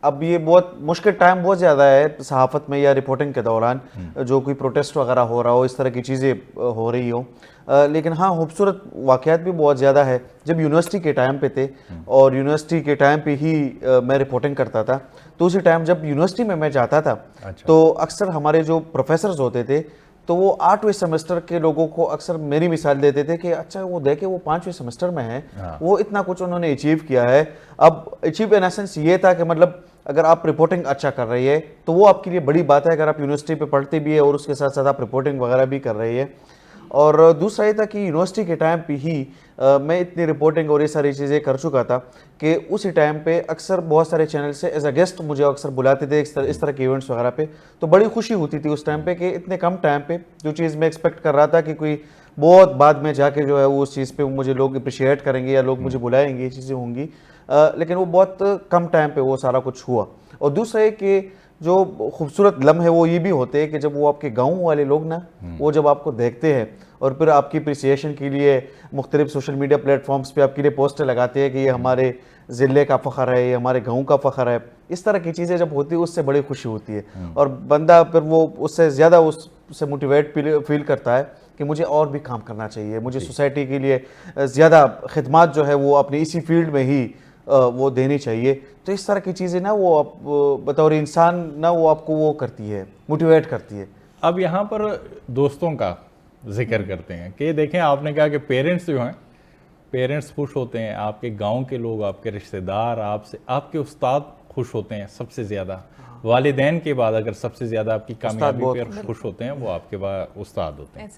اب یہ بہت مشکل ٹائم بہت زیادہ ہے صحافت میں یا رپورٹنگ کے دوران, جو کوئی پروٹیسٹ وغیرہ ہو رہا ہو, اس طرح کی چیزیں ہو رہی ہوں. لیکن ہاں خوبصورت واقعات بھی بہت زیادہ ہے. جب یونیورسٹی کے ٹائم پہ تھے اور یونیورسٹی کے ٹائم پہ ہی میں رپورٹنگ کرتا تھا, تو اسی ٹائم جب یونیورسٹی میں جاتا تھا تو اکثر ہمارے جو پروفیسرز ہوتے تھے تو وہ 8ویں سیمسٹر کے لوگوں کو اکثر میری مثال دیتے تھے کہ اچھا وہ دیکھیں وہ 5ویں سیمسٹر میں ہیں, وہ اتنا کچھ انہوں نے اچیو کیا ہے. اب اچیو ان ایسنس یہ تھا کہ مطلب اگر آپ رپورٹنگ اچھا کر رہی ہے تو وہ آپ کے لیے بڑی بات ہے, اگر آپ یونیورسٹی پہ پڑھتے بھی ہے اور اس کے ساتھ ساتھ آپ رپورٹنگ وغیرہ بھی کر رہی ہے. اور دوسرا یہ تھا کہ یونیورسٹی کے ٹائم پہ ہی میں اتنی رپورٹنگ اور یہ ساری چیزیں کر چکا تھا کہ اسی ٹائم پہ اکثر بہت سارے چینل سے ایز اے گیسٹ مجھے اکثر بلاتے تھے اس طرح کے ایونٹس وغیرہ پہ. تو بڑی خوشی ہوتی تھی اس ٹائم پہ کہ اتنے کم ٹائم پہ جو چیز میں ایکسپیکٹ کر رہا تھا کہ کوئی بہت بعد میں جا کے جو ہے وہ اس چیز پہ مجھے لوگ اپریشیٹ کریں گے یا لوگ مجھے بلائیں گے, یہ چیزیں ہوں گی, لیکن وہ بہت کم ٹائم پہ وہ سارا کچھ ہوا. اور دوسرا ہے کہ جو خوبصورت لمحے وہ یہ بھی ہوتے ہیں کہ جب وہ آپ کے گاؤں والے لوگ نا وہ جب آپ کو دیکھتے ہیں اور پھر آپ کی اپریسیشن کے لیے مختلف سوشل میڈیا پلیٹ فارمز پہ آپ کے لیے پوسٹر لگاتے ہیں کہ یہ ہمارے ضلع کا فخر ہے, یہ ہمارے گاؤں کا فخر ہے. اس طرح کی چیزیں جب ہوتی ہیں اس سے بڑی خوشی ہوتی ہے اور بندہ پھر وہ اس سے زیادہ اس سے موٹیویٹ فیل کرتا ہے کہ مجھے اور بھی کام کرنا چاہیے, مجھے سوسائٹی کے لیے زیادہ خدمات جو ہے وہ اپنی اسی فیلڈ میں ہی وہ دینی چاہیے. تو اس طرح کی چیزیں نا وہ بطور انسان نا وہ آپ کو وہ کرتی ہے, موٹیویٹ کرتی ہے. اب یہاں پر دوستوں کا ذکر کرتے ہیں کہ دیکھیں آپ نے کہا کہ پیرنٹس جو ہیں, پیرنٹس خوش ہوتے ہیں, آپ کے گاؤں کے لوگ, آپ کے رشتہ دار, آپ کے استاد خوش ہوتے ہیں سب سے زیادہ. والدین کے بعد اگر سب سے زیادہ آپ کی کامیابی پہ خوش ہوتے ہیں وہ آپ کے بعد استاد ہوتے ہیں.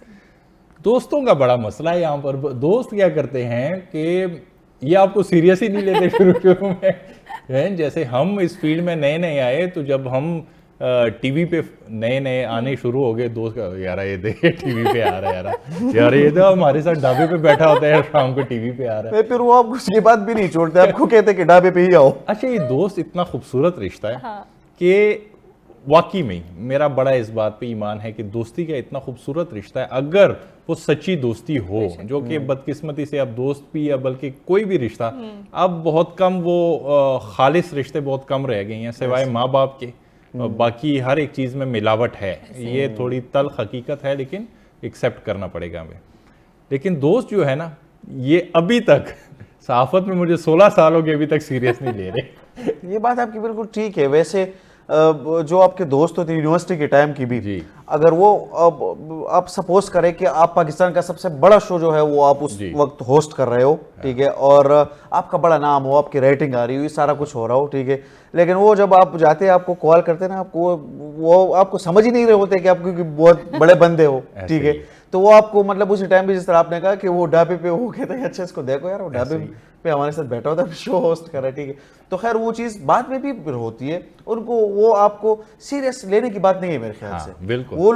دوستوں کا بڑا مسئلہ ہے یہاں پر. دوست کیا کرتے ہیں کہ یہ آپ کو سیریس ہی نہیں لیتے شروع میں. جیسے ہم اس فیلڈ میں نئے آئے تو جب ہم ٹی وی پہ نئے آنے شروع ہو گئے, دوست کا یار یہ دیکھے ٹی وی پہ آ رہا ہے, یار یہ تو ہمارے ساتھ ڈھابے پہ بیٹھا ہوتا ہے شام کو ٹی وی پہ آ رہا ہے. پھر وہ آپ اس کی بات بھی نہیں چھوڑتے, آپ کو کہتے کہ ڈھابے پہ ہی آؤ. اچھا یہ دوست اتنا خوبصورت رشتہ ہے کہ واقعی میں میرا بڑا اس بات پہ ایمان ہے کہ دوستی کا اتنا خوبصورت رشتہ ہے, اگر وہ سچی دوستی ہو, جو کہ بدقسمتی سے اب دوست بھی یا بلکہ کوئی بھی رشتہ اب بہت کم, وہ خالص رشتے بہت کم رہ گئے ہیں سوائے ماں باپ کے. باقی ہر ایک چیز میں ملاوٹ ہے, یہ تھوڑی تلخ حقیقت ہے لیکن ایکسیپٹ کرنا پڑے گا ہمیں. لیکن دوست جو ہے نا یہ ابھی تک صحافت میں مجھے 16 سال ہو گئے ابھی تک سیریس نہیں لے رہے. یہ بات آپ کی بالکل ٹھیک ہے. ویسے جو آپ کے دوست ہوتے ہیں یونیورسٹی کے ٹائم کی بھی, اگر وہ آپ سپوز کریں کہ آپ پاکستان کا سب سے بڑا شو جو ہے وہ آپ اس وقت ہوسٹ کر رہے ہو, ٹھیک ہے, اور آپ کا بڑا نام ہو, آپ کی ریٹنگ آ رہی ہو, یہ سارا کچھ ہو رہا ہو, ٹھیک ہے, لیکن وہ جب آپ جاتے ہیں آپ کو کال کرتے ہیں نا, آپ کو وہ آپ کو سمجھ ہی نہیں رہے ہوتے کہ آپ کو بہت بڑے بندے ہو, ٹھیک ہے, تو وہ آپ کو مطلب اسی ٹائم پہ جس طرح آپ نے کہا کہ وہ ڈھابے پہ وہ کہتے ہیں اچھا اس کو دیکھو یار وہ ڈھابے پہ ہمارے ساتھ بیٹھا ہوتا ہے, شو ہوسٹ کر رہا ہے, ٹھیک ہے. تو خیر وہ چیز بعد میں بھی ہوتی ہے, ان کو وہ آپ کو سیریس لینے کی بات نہیں ہے میرے خیال سے. وہ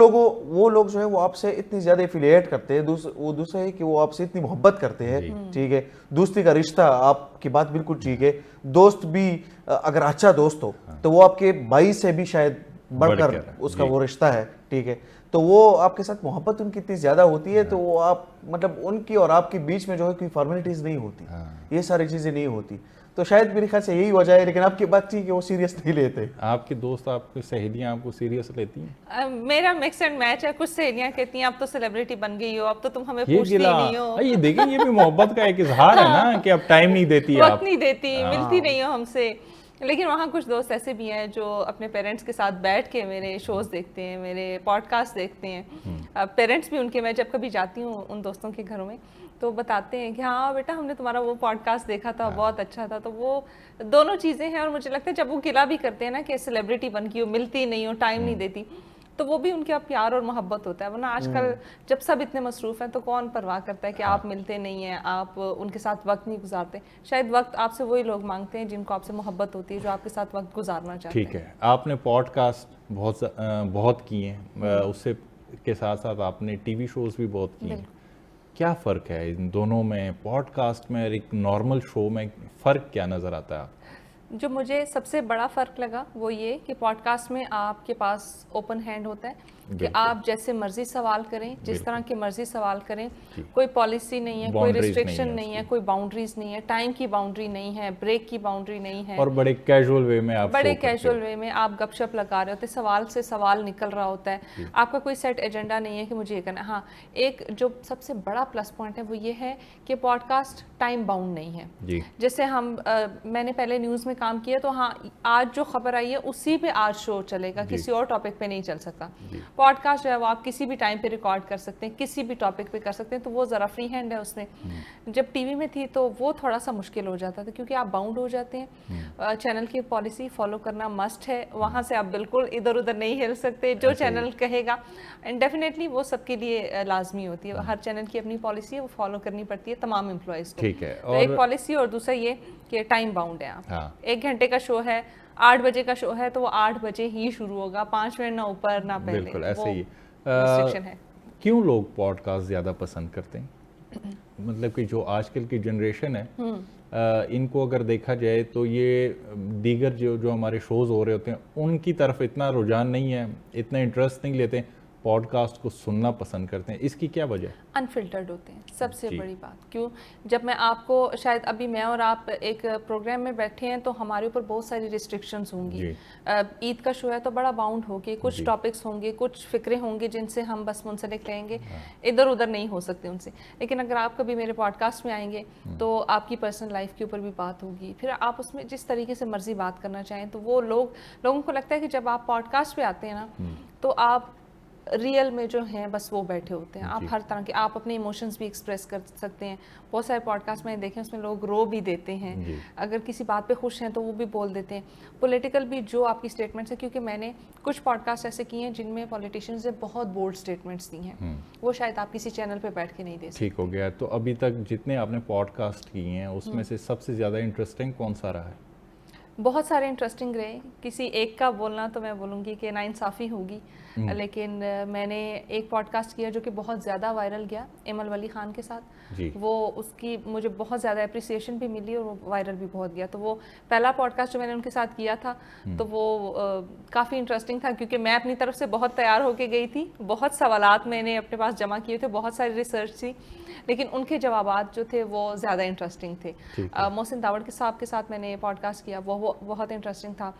لوگ جو ہے وہ آپ سے اتنی زیادہ افیلیٹ کرتے ہیں, وہ دوسرا ہے کہ وہ آپ سے اتنی محبت کرتے ہیں, ٹھیک ہے, دوستی کا رشتہ, آپ کی بات بالکل ٹھیک ہے. دوست بھی اگر اچھا دوست ہو تو وہ آپ کے بھائی سے بھی شاید بڑھ کر اس کا وہ رشتہ ہے, ٹھیک ہے, تو وہ آپ کے ساتھ محبت ان کی اتنی زیادہ ہوتی ہے, تو وہ آپ مطلب ان کی اور آپ کے بیچ میں جو ہے کوئی فارمیلٹیز نہیں ہوتی, یہ ساری چیزیں نہیں ہوتی. تو شاید میرے خیال سے یہی وجہ ہے, لیکن آپ کی بات ٹھیک ہے وہ سیریس نہیں لیتے. آپ کے دوست, آپ کی سہیلیاں آپ کو سیریس لیتی ہیں؟ میرا مکس اینڈ میچ ہے. کچھ سہیلیاں کہتی ہیں اب تو سیلیبریٹی بن گئی ہو, اب تو تم ہمیں پوچھتی نہیں ہو. یہ دیکھیں یہ بھی محبت کا ایک اظہار ہے نا کہ اب ٹائم نہیں دیتی, وقت نہیں دیتی, ملتی نہیں ہو ہم سے. لیکن وہاں کچھ دوست ایسے بھی ہیں جو اپنے پیرنٹس کے ساتھ بیٹھ کے میرے شوز دیکھتے ہیں, میرے پوڈ کاسٹ دیکھتے ہیں. پیرنٹس بھی ان کے, میں جب کبھی جاتی ہوں ان دوستوں کے گھروں میں تو بتاتے ہیں کہ ہاں بیٹا ہم نے تمہارا وہ پوڈ کاسٹ دیکھا تھا, بہت اچھا تھا. تو وہ دونوں چیزیں ہیں. اور مجھے لگتا ہے جب وہ گلہ بھی کرتے ہیں نا کہ سیلیبریٹی بن کی ہو, ملتی نہیں ہو, ٹائم نہیں دیتی, تو وہ بھی ان کا پیار اور محبت ہوتا ہے. ورنہ آج کل جب سب اتنے مصروف ہیں تو کون پرواہ کرتا ہے کہ آپ ملتے نہیں ہیں, آپ ان کے ساتھ وقت نہیں گزارتے. شاید وقت آپ سے وہی لوگ مانگتے ہیں جن کو آپ سے محبت ہوتی ہے, جو آپ کے ساتھ وقت گزارنا چاہتے ہیں. ٹھیک ہے, آپ نے پوڈ کاسٹ بہت کیے ہیں, اس سے کے ساتھ ساتھ آپ نے ٹی وی شوز بھی بہت کیے ہیں. کیا فرق ہے ان دونوں میں, پوڈ کاسٹ میں اور ایک نارمل شو میں فرق کیا نظر آتا ہے؟ جو مجھے سب سے بڑا فرق لگا وہ یہ کہ پوڈ کاسٹ میں آپ کے پاس اوپن ہینڈ ہوتا ہے کہ آپ جیسے مرضی سوال کریں, جس طرح کے مرضی سوال کریں, کوئی پالیسی نہیں ہے, کوئی ریسٹرکشن نہیں ہے, کوئی باؤنڈریز نہیں ہے, ٹائم کی باؤنڈری نہیں ہے, بریک کی باؤنڈری نہیں ہے, اور بڑے کیجول وے میں آپ گپ شپ لگا رہے ہوتے, سوال سے سوال نکل رہا ہوتا ہے, آپ کا کوئی سیٹ ایجنڈا نہیں ہے کہ مجھے یہ کرنا ہے. ہاں ایک جو سب سے بڑا پلس پوائنٹ ہے وہ یہ ہے کہ پوڈ کاسٹ ٹائم باؤنڈ نہیں ہے. جیسے میں نے پہلے نیوز میں کام کیا تو ہاں آج جو خبر آئی ہے اسی پہ آج شو چلے گا, کسی اور ٹاپک پہ نہیں چل سکتا. پوڈ کاسٹ جو ہے وہ آپ کسی بھی ٹائم پہ ریکارڈ کر سکتے ہیں, کسی بھی ٹاپک پہ کر سکتے ہیں, تو وہ ذرا فری ہینڈ ہے اس میں. جب ٹی وی میں تھی تو وہ تھوڑا سا مشکل ہو جاتا تھا کیونکہ آپ باؤنڈ ہو جاتے ہیں, چینل کی پالیسی فالو کرنا مسٹ ہے, وہاں سے آپ بالکل ادھر ادھر نہیں ہل سکتے, جو چینل کہے گا اینڈ ڈیفینیٹلی وہ سب کے لیے لازمی ہوتی ہے. ہر چینل کی اپنی پالیسی ہے, وہ فالو کرنی پڑتی ہے تمام امپلائیز کو. ایک پالیسی, اور دوسرا یہ کہ ٹائم باؤنڈ ہے. آپ 1 گھنٹے کا شو ہے, 8 بجے کا شو ہے تو وہ 8 بجے ہی شروع ہوگا, 5 منٹ نہ اوپر نہ پہلے. بالکل ایسے ہی. ریسٹرکشن ہے. کیوں لوگ پوڈ کاسٹ زیادہ پسند کرتے ہیں؟ مطلب کہ جو آج کل کی جنریشن ہے ان کو اگر دیکھا جائے تو یہ دیگر جو ہمارے شوز ہو رہے ہوتے ہیں ان کی طرف اتنا رجحان نہیں ہے, اتنا انٹرسٹ نہیں لیتے, پوڈ کاسٹ کو سننا پسند کرتے ہیں. اس کی کیا وجہ ہے؟ انفلٹرڈ ہوتے ہیں, سب سے بڑی بات. کیوں؟ جب میں آپ کو, شاید ابھی میں اور آپ ایک پروگرام میں بیٹھے ہیں تو ہمارے اوپر بہت ساری ریسٹرکشنز ہوں گی. عید کا شو ہے تو بڑا باؤنڈ ہوگی, کچھ ٹاپکس ہوں گے, کچھ فکرے ہوں گے جن سے ہم بس منسلک رہیں گے, ادھر ادھر نہیں ہو سکتے ان سے. لیکن اگر آپ کبھی میرے پوڈ کاسٹ میں آئیں گے تو آپ کی پرسنل لائف کے اوپر بھی بات ہوگی, پھر آپ اس میں جس طریقے سے مرضی بات کرنا چاہیں. تو وہ لوگوں کو لگتا ہے کہ جب آپ پوڈ کاسٹ پہ آتے ہیں نا تو آپ ریئل میں جو ہیں بس وہ بیٹھے ہوتے ہیں. آپ ہر طرح کے, آپ اپنے ایموشنز بھی ایکسپریس کر سکتے ہیں. بہت سارے پوڈ کاسٹ میں دیکھیں اس میں لوگ رو بھی دیتے ہیں, اگر کسی بات پہ خوش ہیں تو وہ بھی بول دیتے ہیں. پولیٹیکل بھی جو آپ کی اسٹیٹمنٹس ہیں, کیونکہ میں نے کچھ پوڈ کاسٹ ایسے کیے ہیں جن میں پولیٹیشینز نے بہت بولڈ اسٹیٹمنٹس دی ہیں, وہ شاید آپ کسی چینل پہ بیٹھ کے نہیں دے سکتے. ٹھیک ہو گیا. تو ابھی تک جتنے آپ نے پوڈ کاسٹ کیے ہیں اس میں سے سب سے زیادہ انٹرسٹنگ کون سا رہا ہے؟ بہت سارے انٹرسٹنگ رہے. کسی ایک کا بولنا تو میں بولوں گی کہ ناانصافی ہوگی, لیکن میں نے ایک پوڈ کاسٹ کیا جو کہ بہت زیادہ وائرل گیا ایمل ولی خان کے ساتھ. وہ اس کی مجھے بہت زیادہ اپریسیشن بھی ملی اور وہ وائرل بھی بہت گیا. تو وہ پہلا پوڈ کاسٹ جو میں نے ان کے ساتھ کیا تھا تو وہ کافی انٹرسٹنگ تھا, کیونکہ میں اپنی طرف سے بہت تیار ہو کے گئی تھی, بہت سوالات میں نے اپنے پاس جمع کیے تھے, بہت ساری ریسرچ تھی, لیکن ان کے جوابات جو تھے وہ زیادہ انٹرسٹنگ تھے. محسن داوڑ صاحب کے ساتھ میں نے پوڈ کاسٹ کیا, وہ بہت انٹرسٹنگ تھا.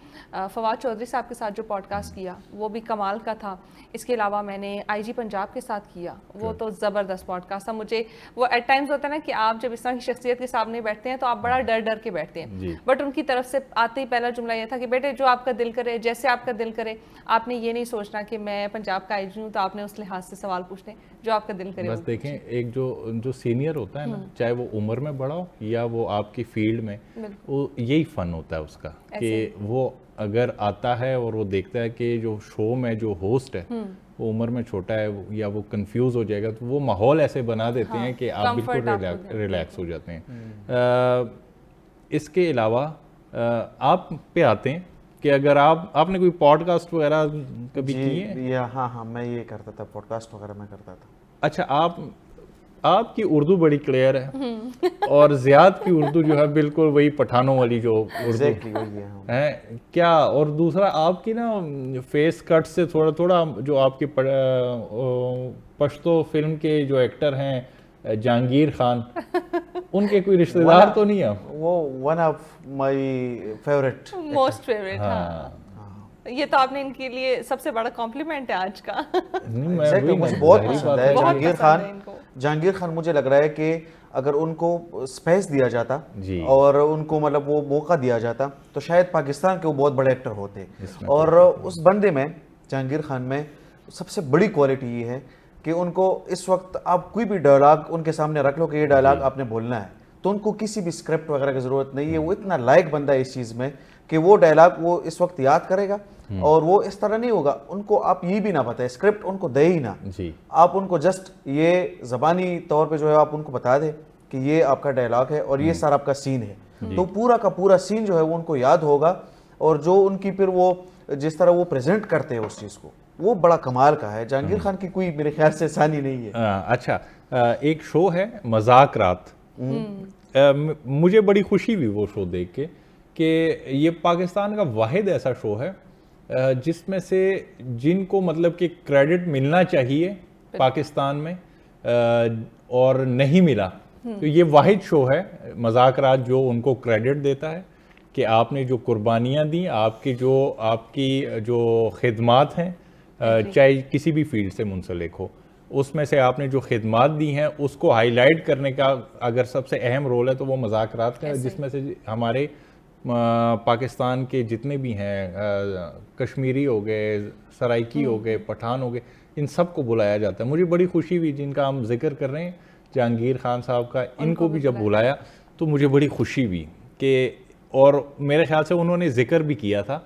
فواد چودھری صاحب کے ساتھ جو پوڈ کاسٹ کیا وہ بھی کمال کا تھا. اس کے علاوہ میں نے آئی جی پنجاب کے ساتھ کیا, وہ تو زبردست پوڈ کاسٹ تھا. مجھے وہ ایٹ ٹائمز ہوتا ہے نا کہ آپ جب اس طرح کی شخصیت کے سامنے بیٹھتے ہیں تو آپ بڑا ڈر کے بیٹھتے ہیں, بٹ ان کی طرف سے آتے ہی پہلا جملہ یہ تھا کہ بیٹے جو آپ کا دل کرے, جیسے آپ کا دل کرے, آپ نے یہ نہیں سوچنا کہ میں پنجاب کا آئی جی ہوں تو آپ نے اس لحاظ سے سوال پوچھنے, جو آپ کا دل کرے. بس دیکھیں ایک جو سینئر ہوتا ہے نا, چاہے وہ عمر میں بڑا ہو یا وہ آپ کی فیلڈ میں, وہ یہی فن ہوتا ہے اس کا کہ وہ اگر آتا ہے اور وہ دیکھتا ہے کہ جو شو میں جو ہوسٹ ہے وہ عمر میں چھوٹا ہے یا وہ کنفیوز ہو جائے گا, تو وہ ماحول ایسے بنا دیتے ہیں کہ آپ بالکل ریلیکس ہو جاتے ہیں. اس کے علاوہ آپ پہ آتے ہیں کہ اگر آپ نے کوئی پوڈ کاسٹ وغیرہ کبھی کیے ہیں؟ ہاں میں یہ کرتا تھا, پوڈ کاسٹ وغیرہ میں کرتا تھا. اچھا, آپ کی اردو بڑی کلیئر ہے اور زیاد کی اردو جو ہے بالکل وہی پٹھانوں والی جو اردو ہے کیا, اور دوسرا آپ کی نا فیس کٹ سے تھوڑا جو آپ کے پشتو فلم کے جو ایکٹر ہیں جہانگیر خان, ان کے کوئی رشتہ دار تو نہیں ہے؟ وہ one of my favourite, most favourite. ہاں یہ تو آپ نے ان کے لیے سب سے بڑا کمپلیمنٹ ہے آج کا. مجھے بہت پسند ہے جہانگیر خان. مجھے لگ رہا ہے کہ اگر ان کو اسپیس دیا جاتا اور ان کو مطلب وہ موقع دیا جاتا تو شاید پاکستان کے وہ بہت بڑے ایکٹر ہوتے. اور اس بندے میں, جہانگیر خان میں, سب سے بڑی کوالٹی یہ ہے کہ ان کو اس وقت آپ کوئی بھی ڈائلاگ ان کے سامنے رکھ لو کہ یہ ڈائلاگ آپ نے بولنا ہے, تو ان کو کسی بھی اسکرپٹ وغیرہ کی ضرورت نہیں ہے. وہ اتنا لائق بندہ ہے اس چیز میں کہ وہ ڈائلاگ وہ اس وقت یاد کرے گا, اور وہ اس طرح نہیں ہوگا. ان کو آپ یہ بھی نہ پتہ ہے, اسکرپٹ ان کو دے ہی نہ, آپ ان کو جسٹ یہ زبانی طور پہ جو ہے آپ ان کو بتا دیں کہ یہ آپ کا ڈائلاگ ہے اور یہ سارا آپ کا سین ہے, تو پورا کا پورا سین جو ہے وہ ان کو یاد ہوگا. اور جو ان کی پھر وہ جس طرح وہ پریزنٹ کرتے ہیں اس چیز کو, وہ بڑا کمال کا ہے. جہانگیر خان کی کوئی میرے خیال سے ثانی نہیں ہے. اچھا, ایک شو ہے مذاق رات, مجھے بڑی خوشی ہوئی وہ شو دیکھ کے کہ یہ پاکستان کا واحد ایسا شو ہے جس میں سے جن کو مطلب کہ کریڈٹ ملنا چاہیے پاکستان میں اور نہیں ملا، تو یہ واحد شو ہے مذاکرات جو ان کو کریڈٹ دیتا ہے کہ آپ نے جو قربانیاں دیں، آپ کی جو خدمات ہیں چاہے کسی بھی فیلڈ سے منسلک ہو، اس میں سے آپ نے جو خدمات دی ہیں اس کو ہائی لائٹ کرنے کا اگر سب سے اہم رول ہے تو وہ مذاکرات کا ہے، جس میں سے ہمارے پاکستان کے جتنے بھی ہیں کشمیری ہو گئے، سرائکی ہو گئے، پٹھان ہو گئے، ان سب کو بلایا جاتا ہے۔ مجھے بڑی خوشی ہوئی جن کا ہم ذکر کر رہے ہیں، جہانگیر خان صاحب کا، ان کو بھی جب بلایا تو مجھے بڑی خوشی ہوئی کہ، اور میرے خیال سے انہوں نے ذکر بھی کیا تھا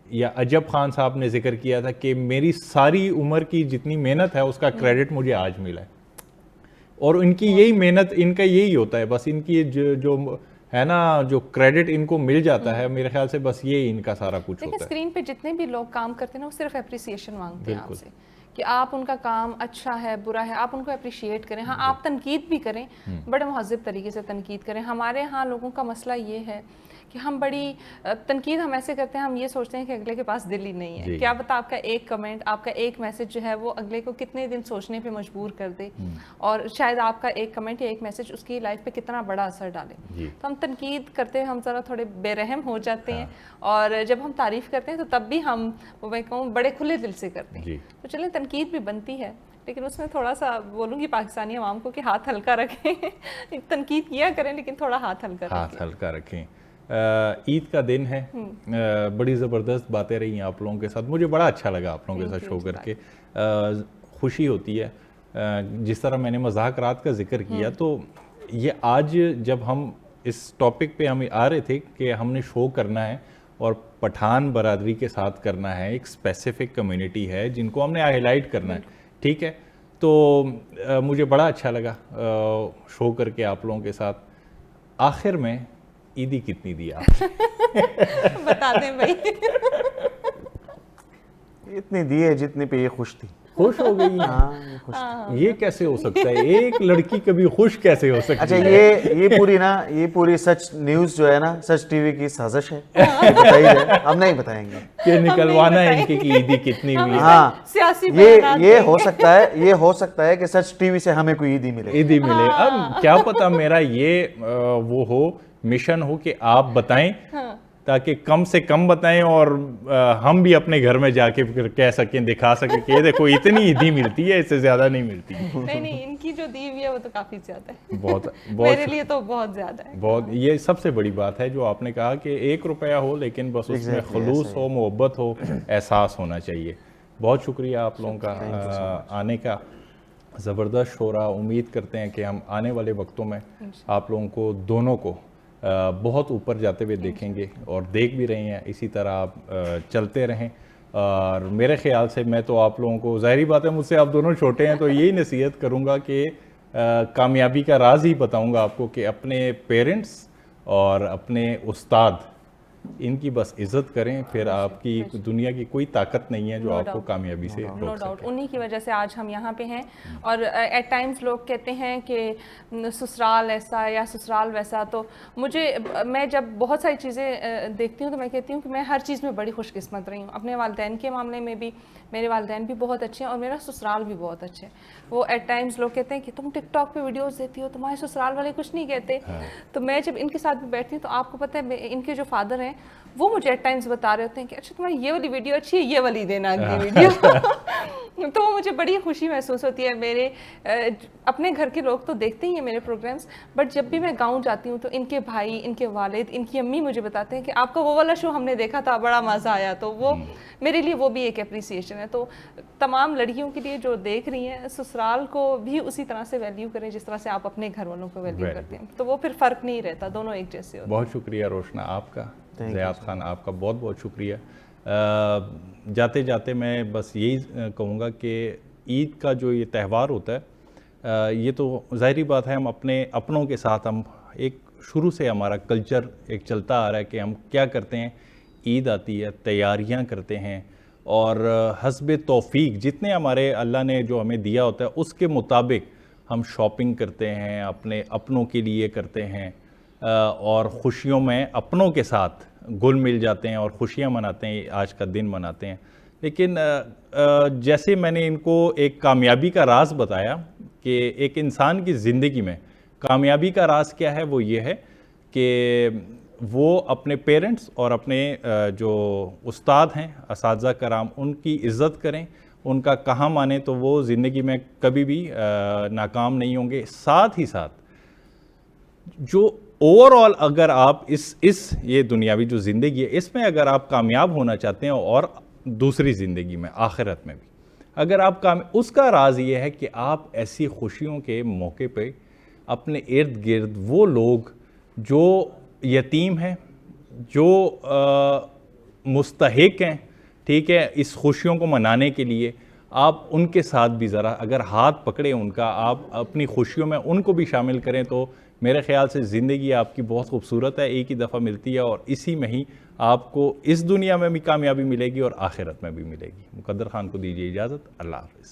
یا عجب خان صاحب نے ذکر کیا تھا کہ میری ساری عمر کی جتنی محنت ہے اس کا کریڈٹ مجھے آج ملا ہے، اور ان کی یہی محنت، ان کا یہی ہوتا ہے، بس ان کی جو ہے نا جو کریڈٹ ان کو مل جاتا ہے، میرے خیال سے بس یہ ان کا سارا کچھ ہوتا ہے۔ اسکرین پہ جتنے بھی لوگ کام کرتے ہیں نا وہ صرف اپریسیشن مانگتے ہیں آپ سے کہ آپ ان کا کام اچھا ہے برا ہے آپ ان کو اپریشیٹ کریں، ہاں آپ تنقید بھی کریں، بڑے مہذب طریقے سے تنقید کریں۔ ہمارے ہاں لوگوں کا مسئلہ یہ ہے کہ ہم بڑی تنقید ہم ایسے کرتے ہیں، ہم یہ سوچتے ہیں کہ اگلے کے پاس دل ہی نہیں ہے، کیا پتہ آپ کا ایک کمنٹ، آپ کا ایک میسج جو ہے وہ اگلے کو کتنے دن سوچنے پہ مجبور کر دے، اور شاید آپ کا ایک کمنٹ یا ایک میسج اس کی لائف پہ کتنا بڑا اثر ڈالے۔ تو ہم تنقید کرتے ہیں، ہم ذرا تھوڑے بے رحم ہو جاتے ہیں، اور جب ہم تعریف کرتے ہیں تو تب بھی ہم میں کہوں بڑے کھلے دل سے کرتے ہیں۔ تو چلیں تنقید بھی بنتی ہے، لیکن اس میں تھوڑا سا بولوں گی پاکستانی عوام کو کہ ہاتھ ہلکا رکھیں، تنقید کیا کریں لیکن تھوڑا ہاتھ ہلکا رکھیں۔ عید کا دن ہے، بڑی زبردست باتیں رہی ہیں آپ لوگوں کے ساتھ، مجھے بڑا اچھا لگا آپ لوگوں کے ساتھ شو کر کے، خوشی ہوتی ہے۔ جس طرح میں نے مذاکرات کا ذکر کیا، تو یہ آج جب ہم اس ٹاپک پہ ہم آ رہے تھے کہ ہم نے شو کرنا ہے اور پٹھان برادری کے ساتھ کرنا ہے، ایک اسپیسیفک کمیونٹی ہے جن کو ہم نے ہائی لائٹ کرنا ہے، ٹھیک ہے، تو مجھے بڑا اچھا لگا شو کر کے آپ لوگوں کے ساتھ۔ آخر میں عیدی کتنی دی آپ؟ بتا دیں بھائی۔ اتنی دی ہے جتنی پہ یہ خوش تھی۔ خوش ہو گئی؟ یہ کیسے ہو سکتا ہے؟ ایک لڑکی کبھی خوش کیسے ہو سکتی ہے؟ اچھا یہ پوری سچ نیوز جو ہے نا، سچ ٹی وی کی سازش ہے، بتائیے، ہم نہیں بتائیں گے کہ نکلوانا ہے ان کی عیدی کتنی ہوئی۔ ہاں، یہ ہو سکتا ہے کہ سچ ٹی وی سے ہمیں کوئی عیدی ملے۔ اب کیا پتا میرا یہ وہ ہو، مشن ہو کہ آپ بتائیں، تاکہ کم سے کم بتائیں اور ہم بھی اپنے گھر میں جا کے کہہ سکیں، دکھا سکیں کہ دیکھو اتنی عیدی ملتی ہے، اس سے زیادہ نہیں ملتی۔ نہیں، ان کی جو دی ہوئی ہے وہ تو کافی زیادہ ہے، بہت میرے لیے تو بہت زیادہ ہے۔ بہت، یہ سب سے بڑی بات ہے جو آپ نے کہا کہ 1 روپیہ ہو لیکن بس اس میں خلوص ہو، محبت ہو، احساس ہونا چاہیے۔ بہت شکریہ آپ لوگوں کا آنے کا، زبردست شو رہا۔ امید کرتے ہیں کہ ہم آنے والے وقتوں میں آپ لوگوں کو دونوں کو بہت اوپر جاتے ہوئے دیکھیں گے، اور دیکھ بھی رہے ہیں، اسی طرح آپ چلتے رہیں۔ اور میرے خیال سے میں تو آپ لوگوں کو، ظاہری بات ہے مجھ سے آپ دونوں چھوٹے ہیں، تو یہی نصیحت کروں گا کہ کامیابی کا راز ہی بتاؤں گا آپ کو کہ اپنے پیرنٹس اور اپنے استاد، ان کی بس عزت کریں، پھر آپ کی دنیا کی کوئی طاقت نہیں ہے جو آپ کو کامیابی سے روک سکے۔ انہی کی وجہ سے آج ہم یہاں پہ ہیں۔ اور ایٹ ٹائمز لوگ کہتے ہیں کہ سسرال ایسا یا سسرال ویسا، تو میں جب بہت ساری چیزیں دیکھتی ہوں تو میں کہتی ہوں کہ میں ہر چیز میں بڑی خوش قسمت رہی ہوں۔ اپنے والدین کے معاملے میں بھی میرے والدین بھی بہت اچھے ہیں، اور میرا سسرال بھی بہت اچھے ہیں۔ وہ ایٹ ٹائمز لوگ کہتے ہیں کہ تم ٹک ٹاک پہ ویڈیوز دیتی ہو، تمہارے سسرال والے کچھ نہیں کہتے، تو میں جب ان کے ساتھ بھی بیٹھتی ہوں تو آپ کو پتہ ہے ان کے جو فادر ہیں وہ مجھے ایٹ ٹائمز بتا رہے ہوتے ہیں کہ اچھا تمہاری یہ والی ویڈیو اچھی ہے، یہ والی دینا اگلی ویڈیو۔ تو مجھے بڑی خوشی محسوس ہوتی ہے۔ میرے اپنے گھر کے لوگ تو دیکھتے ہی ہیں میرے پروگرامز، بٹ جب بھی میں گاؤں جاتی ہوں تو ان کے بھائی، ان کے والد، ان کی امی مجھے بتاتے ہیں کہ آپ کا وہ والا شو ہم نے دیکھا تھا، بڑا مزہ آیا۔ تو وہ میرے لیے وہ بھی ایک اپریسیشن ہے۔ تو تمام لڑکیوں کے لیے جو دیکھ رہی ہیں، سسرال کو بھی اسی طرح سے ویلیو کریں جس طرح سے آپ اپنے گھر والوں کو ویلیو کرتے ہیں، تو وہ پھر فرق نہیں رہتا، دونوں ایک جیسے ہوتے ہیں۔ بہت شکریہ روشنا آپ کا، زیاد خان آپ کا بہت بہت شکریہ۔ جاتے جاتے میں بس یہی کہوں گا کہ عید کا جو یہ تہوار ہوتا ہے، یہ تو ظاہری بات ہے، ہم اپنوں کے ساتھ ہم ایک شروع سے ہمارا کلچر ایک چلتا آ رہا ہے کہ ہم کیا کرتے ہیں، عید آتی ہے، تیاریاں کرتے ہیں، اور حسب توفیق جتنے ہمارے اللہ نے جو ہمیں دیا ہوتا ہے اس کے مطابق ہم شاپنگ کرتے ہیں، اپنے اپنوں کے لیے کرتے ہیں، اور خوشیوں میں اپنوں کے ساتھ گل مل جاتے ہیں اور خوشیاں مناتے ہیں، آج کا دن مناتے ہیں. لیکن جیسے میں نے ان کو ایک کامیابی کا راز بتایا کہ ایک انسان کی زندگی میں کامیابی کا راز کیا ہے، وہ یہ ہے کہ وہ اپنے پیرنٹس اور اپنے جو استاد ہیں، اساتذہ کرام، ان کی عزت کریں، ان کا کہا مانیں، تو وہ زندگی میں کبھی بھی ناکام نہیں ہوں گے. ساتھ ہی ساتھ جو اوور آل اگر آپ اس یہ دنیاوی جو زندگی ہے اس میں اگر آپ کامیاب ہونا چاہتے ہیں، اور دوسری زندگی میں، آخرت میں بھی اگر آپ اس کا راز یہ ہے کہ آپ ایسی خوشیوں کے موقع پہ اپنے ارد گرد وہ لوگ جو یتیم ہیں، جو مستحق ہیں، ٹھیک ہے، اس خوشیوں کو منانے کے لیے، آپ ان کے ساتھ بھی ذرا اگر ہاتھ پکڑیں ان کا، آپ اپنی خوشیوں میں ان کو بھی شامل کریں، تو میرے خیال سے زندگی آپ کی بہت خوبصورت ہے، ایک ہی دفعہ ملتی ہے، اور اسی میں ہی آپ کو اس دنیا میں بھی کامیابی ملے گی اور آخرت میں بھی ملے گی. مقدر خان کو دیجیے اجازت. اللہ حافظ.